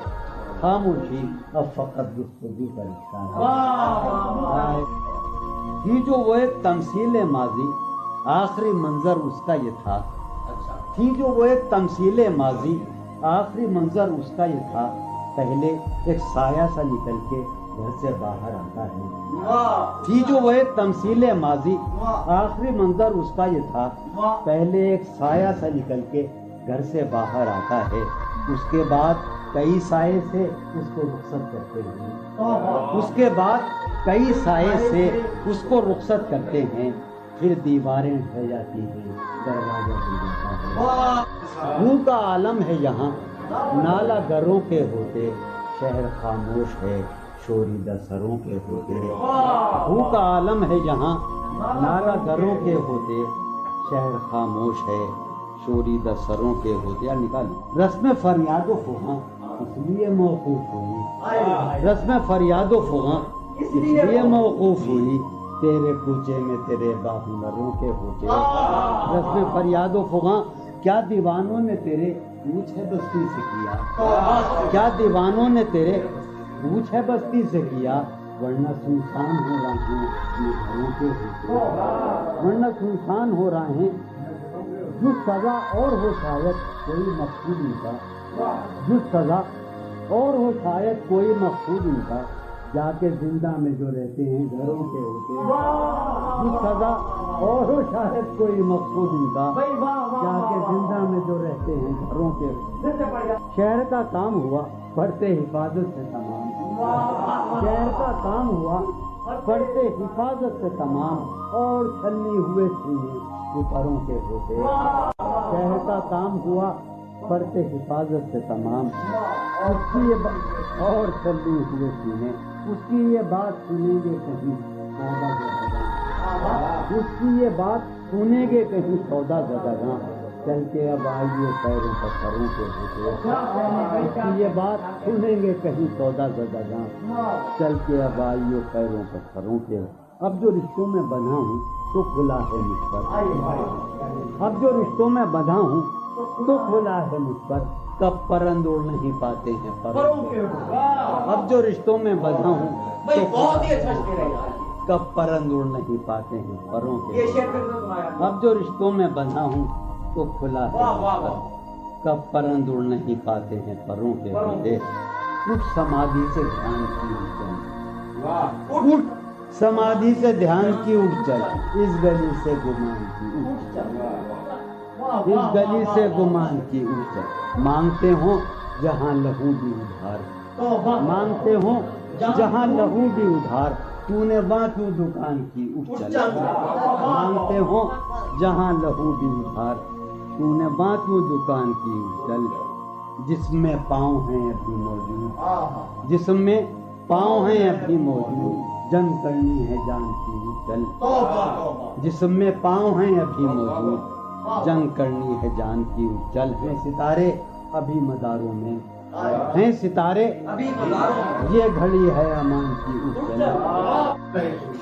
خاموشی، اب فقط گفتگو کا رشتہ ہے، یہ جو وہ ایک تمثیل ماضی، آخری منظر اس کا یہ تھا، تھی جو وہ ایک تمثیل ماضی، آخری منظر اس کا یہ تھا، پہلے ایک سایہ سا نکل کے گھر سے باہر آتا ہے، تھی جو وہ ایک تمثیل ماضی، آخری منظر اس کا یہ تھا، پہلے ایک سایہ سا نکل کے گھر سے باہر آتا ہے، اس کے بعد کئی سائے سے اس کو رخصت کرتے ہیں، اس کے بعد کئی سائے سے اس کو رخصت کرتے ہیں، پھر دیواریں ڈھہ جاتی ہیں، دروازہ کھل جاتا ہے، روح کا عالم ہے یہاں، نالا گروں کے ہوتے، شہر خاموش ہے، شوریدہ سروں کے ہوتے، روح کا عالم ہے یہاں، نالا گروں کے ہوتے، شہر خاموش ہے، شوریدہ سروں کے ہوتے، یا نکال رسم فریاد و فغاں اس لیے موقوف ہوئی، رسم فریاد و فغاں اس لیے موقوف ہوئی، تیرے کوچے میں تیرے باہنروں کے ہوتے، رسم فریاد و فغاں کیا دیوانوں نے تیرے پوچھ ہے بستی سے کیا، کیا دیوانوں نے تیرے پوچھ ہے بستی سے کیا، ورنہ سنسان ہو رہے ہیں یہ گھروں کے ہوتے، ورنہ سنسان ہو رہے ہیں، جو سزا اور ہو شاید کوئی مقصود ان کا، جو سزا اور ہو شاید کوئی مقصود ان کا، جا کے زندہ میں جو رہتے ہیں گھروں کے ہوتے، جو سزا اور ہو شاید کوئی مقصود ان کا، جا کے زندہ میں جو رہتے ہیں گھروں کے ہوتے، شہر کا کام ہوا پڑھتے حفاظت سے تمام، شہر کا کام ہوا پڑھتے حفاظت سے تمام، اور چھلنی ہوئے سینے اوپروں کے ہوتے، شہر کا کام ہوا پڑھتے حفاظت سے تمام، اس کی یہ اور چھلنی ہوئے سینے، اس کی یہ بات سنیں گے کہیں سودا زدگاں، اس کی یہ بات سنیں گے کہیں سودا زدگاں، چل کے اب آئیے پیروں پر سروں کے ہوتے، اس کی یہ بات سنیں گے کہیں سودا زدگاں، چل کے اب آئیے پیروں پر سروں کے، اب جو رشتوں میں بندھا ہوں تو کھلا ہے مجھ پر، اب جو رشتوں میں بندھا ہوں تو کھلا ہے مجھ پر، کب پرند اڑ نہیں پاتے ہیں پروں کے، اب جو رشتوں میں بندھا ہوں تو کب پرند اڑ نہیں پاتے ہیں پروں کے، اب جو رشتوں میں بندھا ہوں تو کھلا ہے مجھ پر، کب پرند اڑ نہیں پاتے ہیں پروں کے ہوتے، اٹھ سمادھی سے دھیان کی اٹھ، اٹھ سمادھی سے دھیان کی اٹھ چل، اس گلی سے گمان کی اٹھ چل، اس گلی سے گمان کی اٹھ چل، مانگتے ہوں جہاں لہو بھی ادھار، مانگتے ہوں جہاں لہو بھی ادھار، تو نے وہاں کیوں دکان کی اٹھ چل، مانگتے ہوں جہاں لہو بھی ادھار، تو نے وہاں کیوں دکان کی اٹھ چل، جس میں پاؤں ہیں ابھی موجود، جس میں پاؤں ہیں ابھی موجود، جنگ کرنی ہے جان کی اٹھ چل، جس میں پاؤں ہیں ابھی موجود، جنگ کرنی ہے جان کی اٹھ چل، ہیں ستارے ابھی مداروں میں، ہیں ستارے یہ گھڑی ہے امان کی اٹھ چل،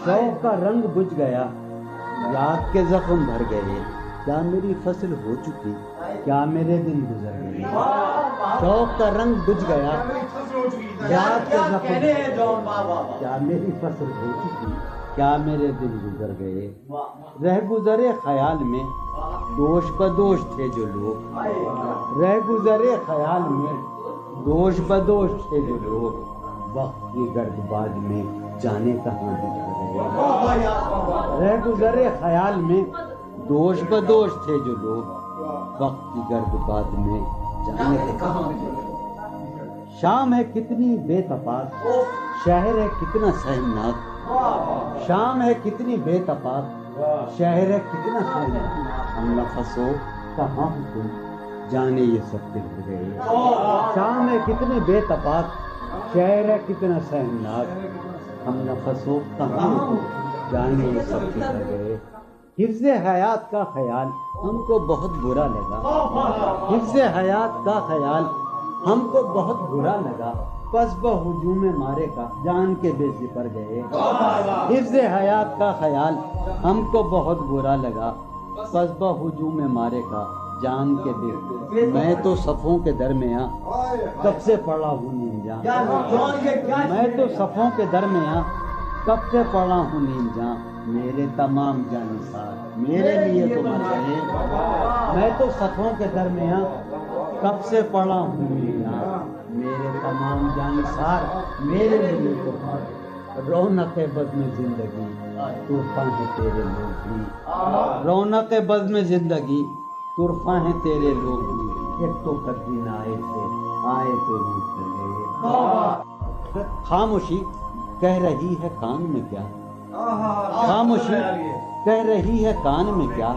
شوق کا رنگ بجھ گیا، یاد کے زخم بھر گئے، کیا میری فصل ہو چکی، کیا میرے دن گزر گئے، شوق کا رنگ بجھ گیا، یاد کے زخم، کیا میری فصل ہو چکی، کیا میرے دن گزر گئے، رہ گزرے خیال میں دوش بدوش تھے جو لوگ، رہ گزرے خیال میں دوش بدوش تھے جو لوگ، وقت کی گرد باز میں جانے کہاں بچھڑ گئے، رہ گزرے خیال میں دوش بدوش تھے جو لوگ، وقت کی گرد باز میں جانے کہاں بچھڑ گئے، شام ہے کتنی بے تفاق، شہر ہے کتنا سہمناک، شام ہے کتنی بے تفاق، شہر ہے کتنا سہمناک، ہم نفس ہو کہاں تم جانے یہ سب بچھڑ گئے، شام ہے کتنی بے تفاق، شہر ہے کتنا سہمناک، ہم نفس ہو کہاں جانے یہ سب بچھڑ گئے، حفظ حیات کا خیال ہم کو بہت برا لگا، حفظ حیات کا خیال ہم کو بہت برا لگا، پس بہجوم مارے کا جان کے بے سپر گئے، حفظ حیات کا خیال ہم کو بہت برا لگا، پس بہجوم مارے کا جان کے بے، میں تو صفوں کے درمیاں کب سے پڑا ہوں نیم جاں، میں تو صفوں کے درمیاں کب سے پڑا ہوں نیم جاں، میرے تمام جانثار میرے لیے تو مر گئے، میں تو صفوں کے درمیاں کب سے پڑا ہوں نیم جاں، میرے تمام جانثار میرے لیے تو مر گئے، رونق بزم زندگی طرفاں ہیں تیرے لوگ بھی، رونق بزم زندگی طرفاں ہیں تیرے لوگ بھی، ایک تو کبھی نہ آئے تھے آئے تو روٹ چلے، خاموشی کہہ رہی ہے کان میں کیا، خاموشی کہہ رہی ہے کان میں کیا،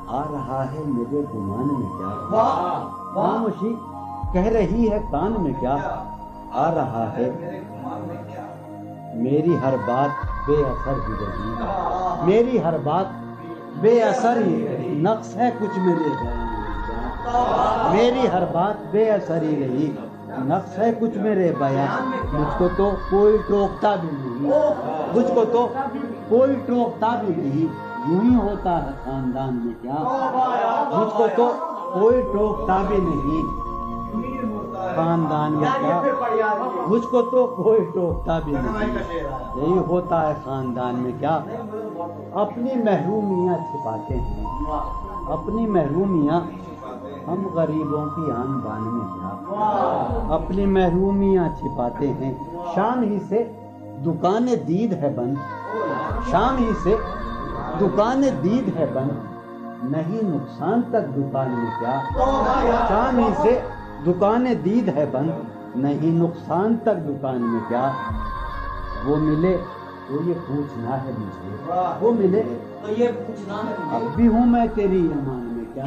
آ رہا ہے میرے گمان میں کیا، خاموشی کہہ رہی ہے کان میں کیا، آ رہا ہے میری ہر بات بے اثر ہی رہی، میری ہر بات بے اثر ہی رہی، نقص ہے کچھ میرے بیان میں کیا، میری ہر بات بے اثر ہی رہی، نقص ہے کچھ میرے بیان، مجھ کو تو کوئی ٹوکتا بھی نہیں، مجھ کو تو کوئی ٹوکتا بھی نہیں، یوں ہی ہوتا ہے خاندان میں کیا، مجھ کو تو کوئی ٹوکتا بھی نہیں خاندان میں کیا، مجھ کو تو کوئی ٹوکتا بھی نہیں، یہی ہوتا ہے خاندان میں کیا، اپنی محرومیاں چھپاتے ہیں، اپنی محرومیاں ہم غریبوں کی آن بان میں کیا، اپنی محرومیاں چھپاتے ہیں، شام ہی سے دکان دید ہے بند، شام ہی سے دکان دید ہے بند، نہیں نقصان تک دکان میں کیا، شام ہی سے دکان دید ہے بند، نہیں نقصان تک دکان میں کیا، وہ ملے تو یہ پوچھنا ہے مجھے، وہ ملے تو یہ پوچھنا ہے، اب بھی ہوں میں تیری ایمان میں کیا،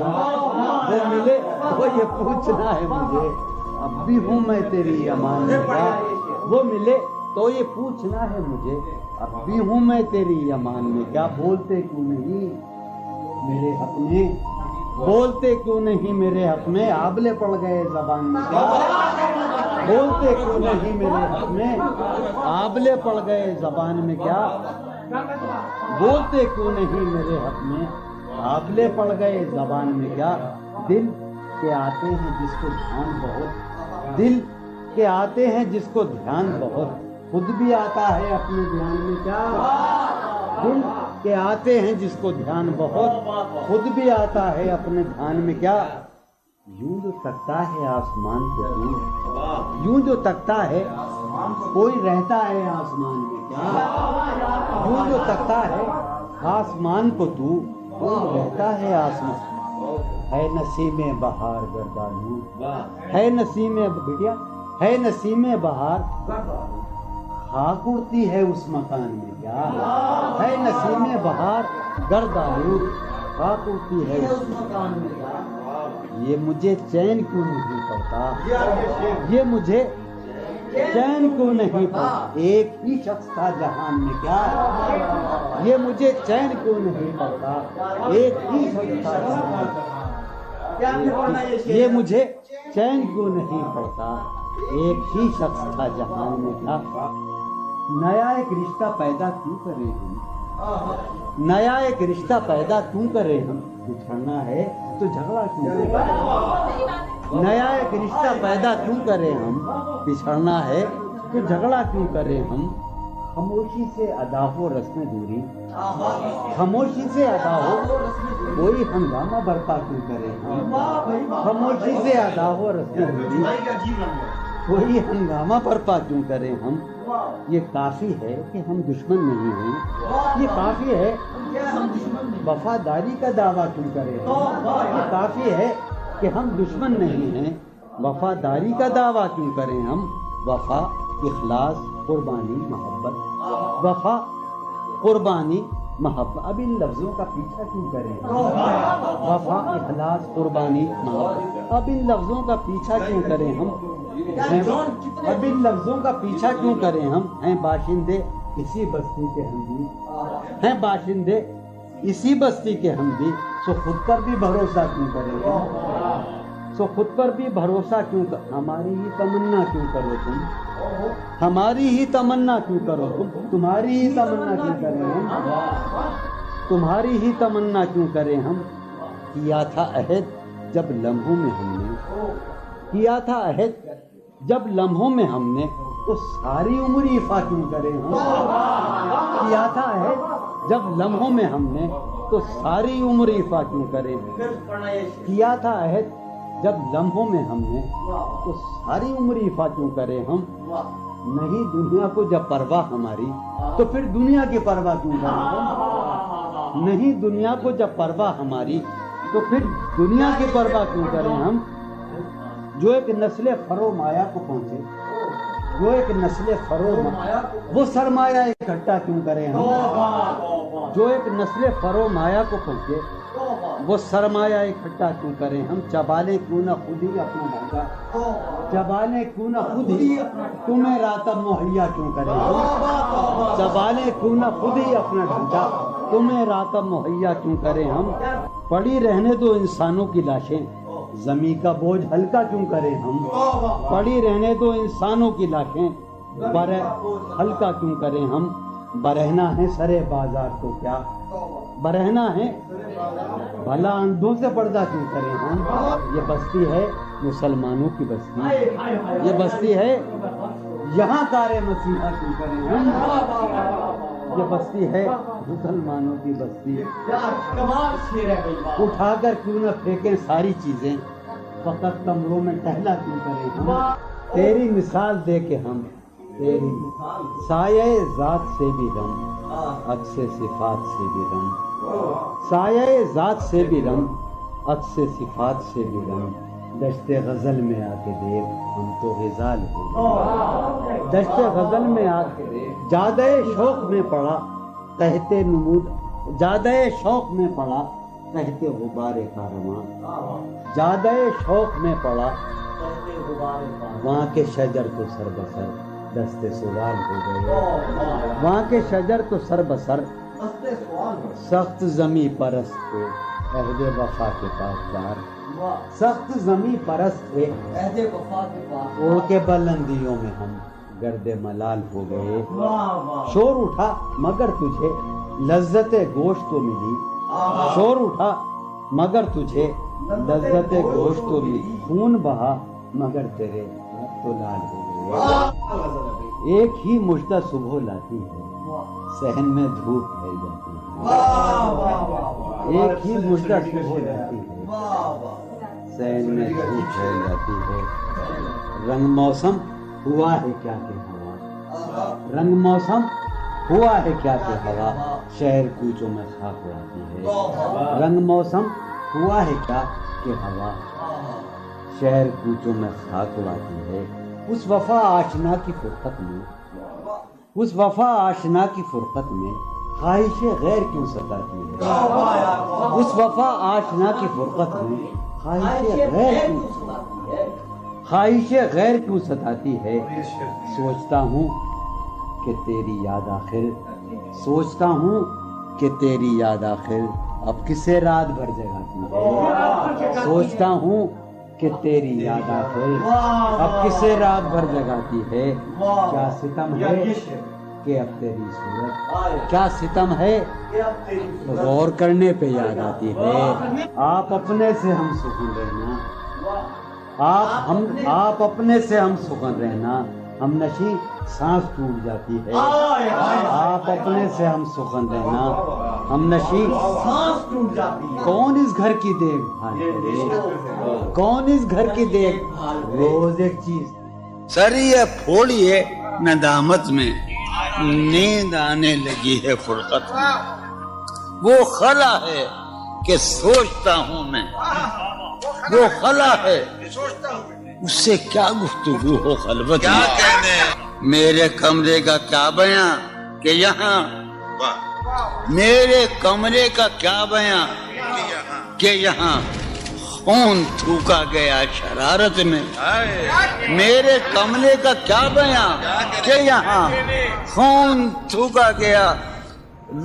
وہ ملے تو یہ پوچھنا ہے مجھے، اب بھی ہوں میں تیری ایمان میں کیا، وہ ملے تو یہ پوچھنا ہے مجھے، اب بھی ہوں میں تیری ایمان میں کیا، بولتے کیوں نہیں میرے حق میں، بولتے کیوں نہیں میرے حق میں، آبلے پڑ گئے زبان میں کیا، بولتے کیوں نہیں میرے حق میں، آبلے پڑ گئے زبان میں کیا، بولتے کیوں نہیں میرے حق میں، آبلے پڑ گئے زبان میں کیا، دل کے آتے ہیں جس کو دھیان بہت، دل کے آتے ہیں جس کو دھیان بہت، خود بھی آتا ہے اپنے دھیان میں کیا، دل کے آتے ہیں جس کو دھیان بہت، خود بھی آتا ہے اپنے دھیان میں کیا، یوں جو تکتا ہے آسمان کو تو، یوں جو تکتا ہے کوئی رہتا ہے آسمان میں کیا، یوں جو تکتا ہے آسمان کو تو کوئی رہتا ہے آسمان، ہے نسیم بہار گردانوں، ہے نسیم بھٹیا، ہے نسیم بہار خاک اڑتی ہے اس مکان میں کیا، ہے نسیم بہار گرد آلود خاک اڑتی ہے اس مکان میں کیا، یہ مجھے چین کیوں نہیں پڑتا، یہ مجھے چین کیوں نہیں پڑتا، ایک ہی شخص تھا جہان میں کیا، یہ مجھے چین کیوں نہیں پڑتا، ایک ہی شخص تھا جہان میں، یہ مجھے چین کیوں نہیں پڑتا، ایک ہی شخص تھا جہان میں کیا، نیا ایک رشتہ پیدا کیوں کرے ہم، نیا ایک رشتہ پیدا کیوں کریں ہم؟ بچھڑنا ہے تو جھگڑا کیوں کریں؟ نیا ایک رشتہ پیدا کیوں کریں ہم؟ بچھڑنا ہے تو جھگڑا کیوں کریں ہم؟ خاموشی سے ادا ہو رسم دوری، خاموشی سے ادا ہو کوئی ہنگامہ برپا کیوں کریں ہم؟ خاموشی سے ادا ہو رسم دوری کوئی ہنگامہ برپا کیوں کریں ہم؟ یہ کافی ہے کہ ہم دشمن نہیں ہیں، یہ کافی ہے وفاداری کا دعویٰ کیوں کریں ہم؟ یہ کافی ہے کہ ہم دشمن نہیں ہیں، وفاداری کا دعویٰ کیوں کریں ہم؟ وفا، اخلاص، قربانی، محبت، وفا، قربانی، محبت، اب ان لفظوں کا پیچھا کیوں کریں ہم؟ وفا، اخلاص، قربانی، محبت، اب ان لفظوں کا پیچھا کیوں کریں ہم؟ اب ان لفظوں کا پیچھا کیوں کریں ہم؟ ہیں باشندے اسی بستی کے ہم بھی، ہیں باشندے اسی بستی کے ہم بھی، سو خود پر بھی بھروسہ کیوں کریں ہم؟ سو خود پر بھی بھروسہ کیوں ہماری ہی تمنا کیوں کرو تم، ہماری ہی تمنا کیوں کرو تم، تمہاری ہی تمنا کیوں کریں ہم، تمہاری ہی تمنا کیوں کریں ہم؟ کیا تھا عہد جب لمحوں میں ہم نے، کیا تھا عہد جب لمحوں میں ہم نے، تو ساری عمر ایفا کیوں کریں ہم؟ کیا تھا عہد جب لمحوں میں ہم نے، تو ساری عمر ایفا کیوں کریں؟ کیا تھا عہد جب لمحوں میں ہم نے، تو ساری عمر ایفا کیوں کریں ہم؟ نہیں دنیا کو جب پرواہ ہماری، تو پھر دنیا کی پرواہ کیوں کریں ہم؟ نہیں دنیا کو جب پرواہ ہماری، تو پھر دنیا کی پرواہ کیوں کریں ہم؟ جو ایک نسل فرو مایا کو پہنچے، جو ایک نسل فرو وہ سرمایہ اکٹھا کیوں کریں ہم؟ جو ایک نسل فرو مایا کو پہنچے وہ سرمایہ اکٹھا کیوں کریں ہم؟ چبالیں کیوں نہ خود ہی اپنا ڈھانچہ، چبالیں کیوں نہ خود ہی تمہیں راتب مہیا کیوں کریں ہم؟ چبالیں کیوں نہ خود ہی اپنا ڈھانچہ، تمہیں راتب مہیا کیوں کریں ہم؟ پڑی رہنے دو انسانوں کی لاشیں، زمین کا بوجھ ہلکا کیوں کریں ہم؟ پڑی رہنے دو انسانوں کی لاشیں، ہلکا کیوں کریں ہم؟ برہنا ہے سرے بازار تو کیا، برہنا ہے بھلا اندھوں سے پردہ کیوں کریں ہم؟ یہ بستی ہے مسلمانوں کی بستی، یہ بستی ہے یہاں کار مسیحا کیوں کریں ہم؟ یہ بستی ہے مسلمانوں کی بستی، اٹھا کر کیوں نہ پھینکیں ساری چیزیں، فقط کمروں میں ٹہلا کیوں کریں ہم؟ تیری مثال دے کے ہم، تیری سایہ ذات سے بھی رم، عکس صفات سے بھی رم، سایہ ذات سے بھی رم، عکس صفات سے بھی رم، دشت غزل میں آ کے دیکھ ہم تو غزال ہو گئے، دشت غزل میں آ کے دیکھ، جادہ شوق میں پڑا کہتے نمود، جادہ شوق میں پڑا کہتے غبار کارواں، جادہ شوق میں پڑا وہاں کے شجر تو سر بسر دستے سوال ہو گئے، وہاں کے شجر تو سر بسر سخت زمیں پرست تھے عہد وفا کے پاسدار، سخت زمیں پرست تھے عہد وفا کے پاسدار، اڑ کے بلندیوں میں ہم گرد ملال ہو گئے، شور اٹھا مگر تجھے لذت گوشت تو ملی، شور اٹھا مگر تجھے لذت گوشت تو ملی، خون بہا مگر تیرے ہاتھ تو لال ہو گئے، ایک ہی مژدہ صبح لاتی ہے صحن میں دھوپ پھیل جاتی ہے، ایک ہی مژدہ صبح لاتی ہے صحن میں دھوپ پھیل جاتی ہے، رنگ موسم ہوا ہے کیا کہ ہوا، رنگ موسم ہوا ہے کیا کہ ہوا شہر کوچوں میں خاک اڑاتی ہے، رنگ موسم ہوا ہے کیا کہ ہوا شہر کوچوں میں خاک اڑاتی ہے، اس وفا آشنا کی فرقت میں، اس وفا آشنا کی فرقت میں خواہش غیر کیوں ستاتی ہے، اس وفا آشنا کی فرقت میں خواہش غیر کیوں ستاتی ہے، سوچتا ہوں کہ تیری یاد آخر، سوچتا ہوں کہ تیری یاد آخر اب کسے رات بھر جگاتی ہے، سوچتا ہوں کہ تیری یاد آخر اب کسے رات بھر جگاتی ہے، کیا ستم ہے کہ اب تیری صورت کیا ستم ہے غور کرنے پہ یاد آتی ہے. آپ اپنے سے ہم سخن رہنا، آپ اپنے سے ہم سخن رہنا، ہم نشی سانس ٹوٹ جاتی ہے. آپ اپنے سے ہم سخن رہنا، ہم نشی سانس ٹوٹ جاتی ہے. کون اس گھر کی دیکھ بھال کرے، کون اس گھر کی دیکھ بھال؟ روز ایک چیز سر یہ پھوڑیے ندامت میں، نیند آنے لگی ہے فرقت میں. وہ خلا ہے کہ سوچتا ہوں میں، وہ خلا ہے اس سے کیا گفتگو ہو خلوت میں. میرے کمرے کا کیا بیاں کہ یہاں، میرے کمرے کا کیا بیاں کہ یہاں خون تھوکا گیا شرارت میں. میرے کمرے کا کیا بیاں کہ یہاں خون تھوکا گیا،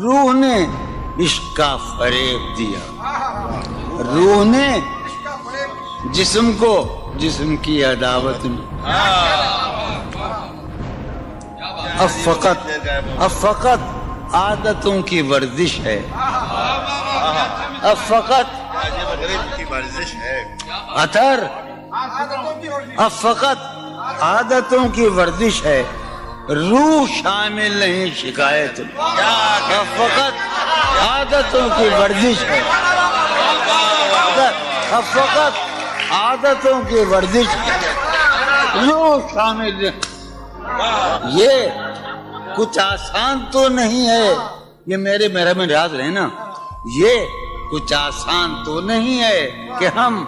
روح نے عشق کا فریب دیا، روح نے جسم کو جسم کی عداوت میں. اب فقط عادتوں کی ورزش ہے، اب فقط اثر، اب فقط عادتوں کی ورزش ہے، روح شامل نہیں شکایت میں. اب فقط عادتوں کی ورزش ہے، اب فقط عادتوں کی ورزش ہے، روح شامل نہیں. یہ کچھ آسان تو نہیں ہے، یہ میرے میں یاد رہے نا، یہ کچھ آسان تو نہیں ہے کہ ہم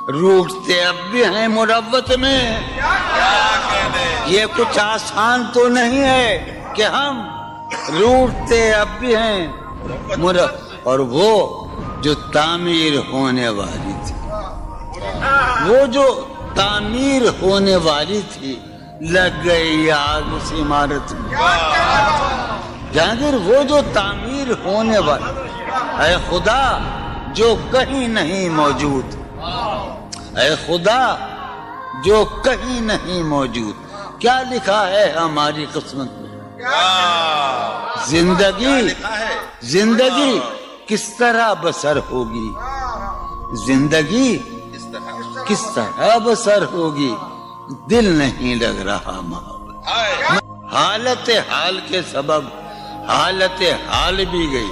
روٹتے اب بھی ہیں مروت میں. یہ کچھ آسان تو نہیں ہے کہ ہم روٹتے اب بھی ہیں اور وہ جو تعمیر ہونے والی تھی، وہ جو تعمیر ہونے والی تھی لگ گئی آگ اس عمارت میں. جہانگیر وہ جو تعمیر ہونے والی، اے خدا جو کہیں نہیں موجود، اے خدا جو کہیں نہیں موجود، کیا لکھا ہے ہماری قسمت میں؟ زندگی کس طرح بسر ہوگی، زندگی کس طرح بسر ہوگی، دل نہیں لگ رہا محبت. حالت حال کے سبب حالت حال بھی گئی،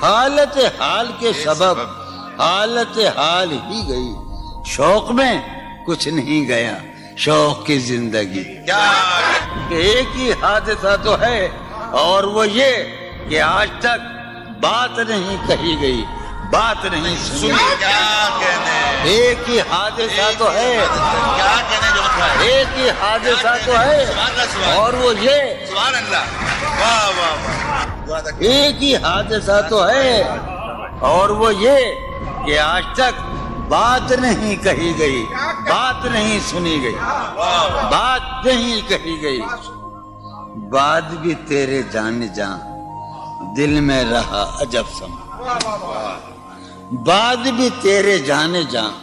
حالت حال کے سبب حالت حال ہی گئی. شوق میں کچھ نہیں گیا، شوق کی زندگی. ایک ہی حادثہ تو ہے اور وہ یہ کہ آج تک بات نہیں کہی گئی، بات نہیں سنی. ایک ہی حادثہ تو ہے، ایک ہی حادثہ تو ہے اور وہ یہ، ایک ہی حادثہ تو ہے اور وہ یہ کہ آج تک بات نہیں کہی گئی، بات نہیں سنی گئی، بات نہیں کہی گئی. بات بھی تیرے جان جان دل میں رہا عجب سما، بات بھی تیرے جانے جان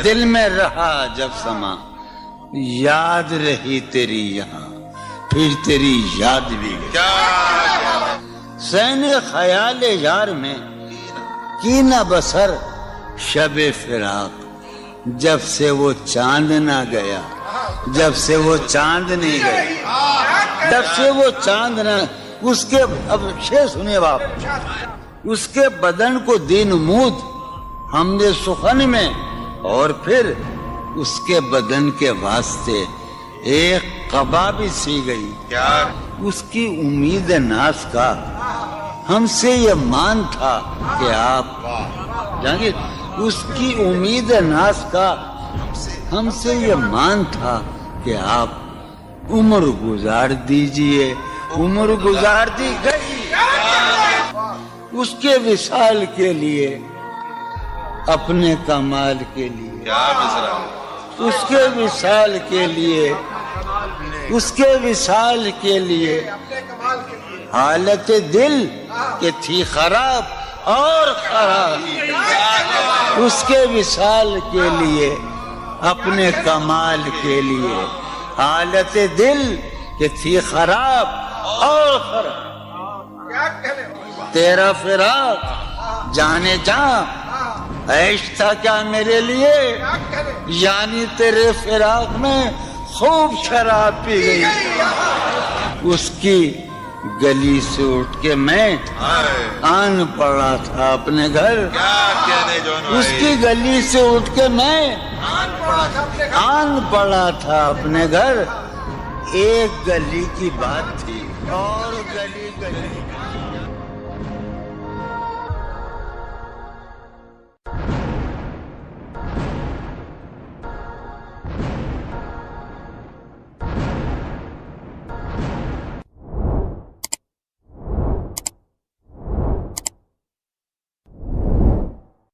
دل میں رہا عجب سما. یاد رہی تیری یہاں پھر تیری یاد بھی گئی. سین خیال یار میں کی نہ بسر شب فراق، جب سے وہ چاند نہ گیا، جب سے وہ چاند نہیں گیا، جب سے وہ چاند نہ. اس کے اب شعر سنیے باپ، اس کے بدن کو دین نمود ہم نے سخن میں، اور پھر اس کے بدن کے واسطے ایک قبا بھی سی گئی. اس کی امید ناز کا ہم سے یہ مان تھا کہ آپ جانگیر، اس کی امید ناز کا ہم سے یہ مان تھا کہ آپ عمر گزار دیجئے. عمر گزار دی گئی اس کے وصال کے لیے، اپنے کمال کے لیے، اس کے وصال کے لیے، اس کے وصال کے لیے. حالت دل کہ تھی خراب اور خراب، اس کے وصال کے لیے، اپنے کمال کے لیے. حالت دل کہ تھی خراب اور خراب. تیرا فراق جانے جا عیش تھا کیا میرے لیے, یعنی تیرے فراق میں خوب شراب پی گئی. اس کی گلی سے اٹھ کے میں آن پڑا تھا اپنے گھر. اس کی گلی سے اٹھ کے میں آن پڑا تھا اپنے گھر. ایک گلی کی بات تھی اور گلی گلی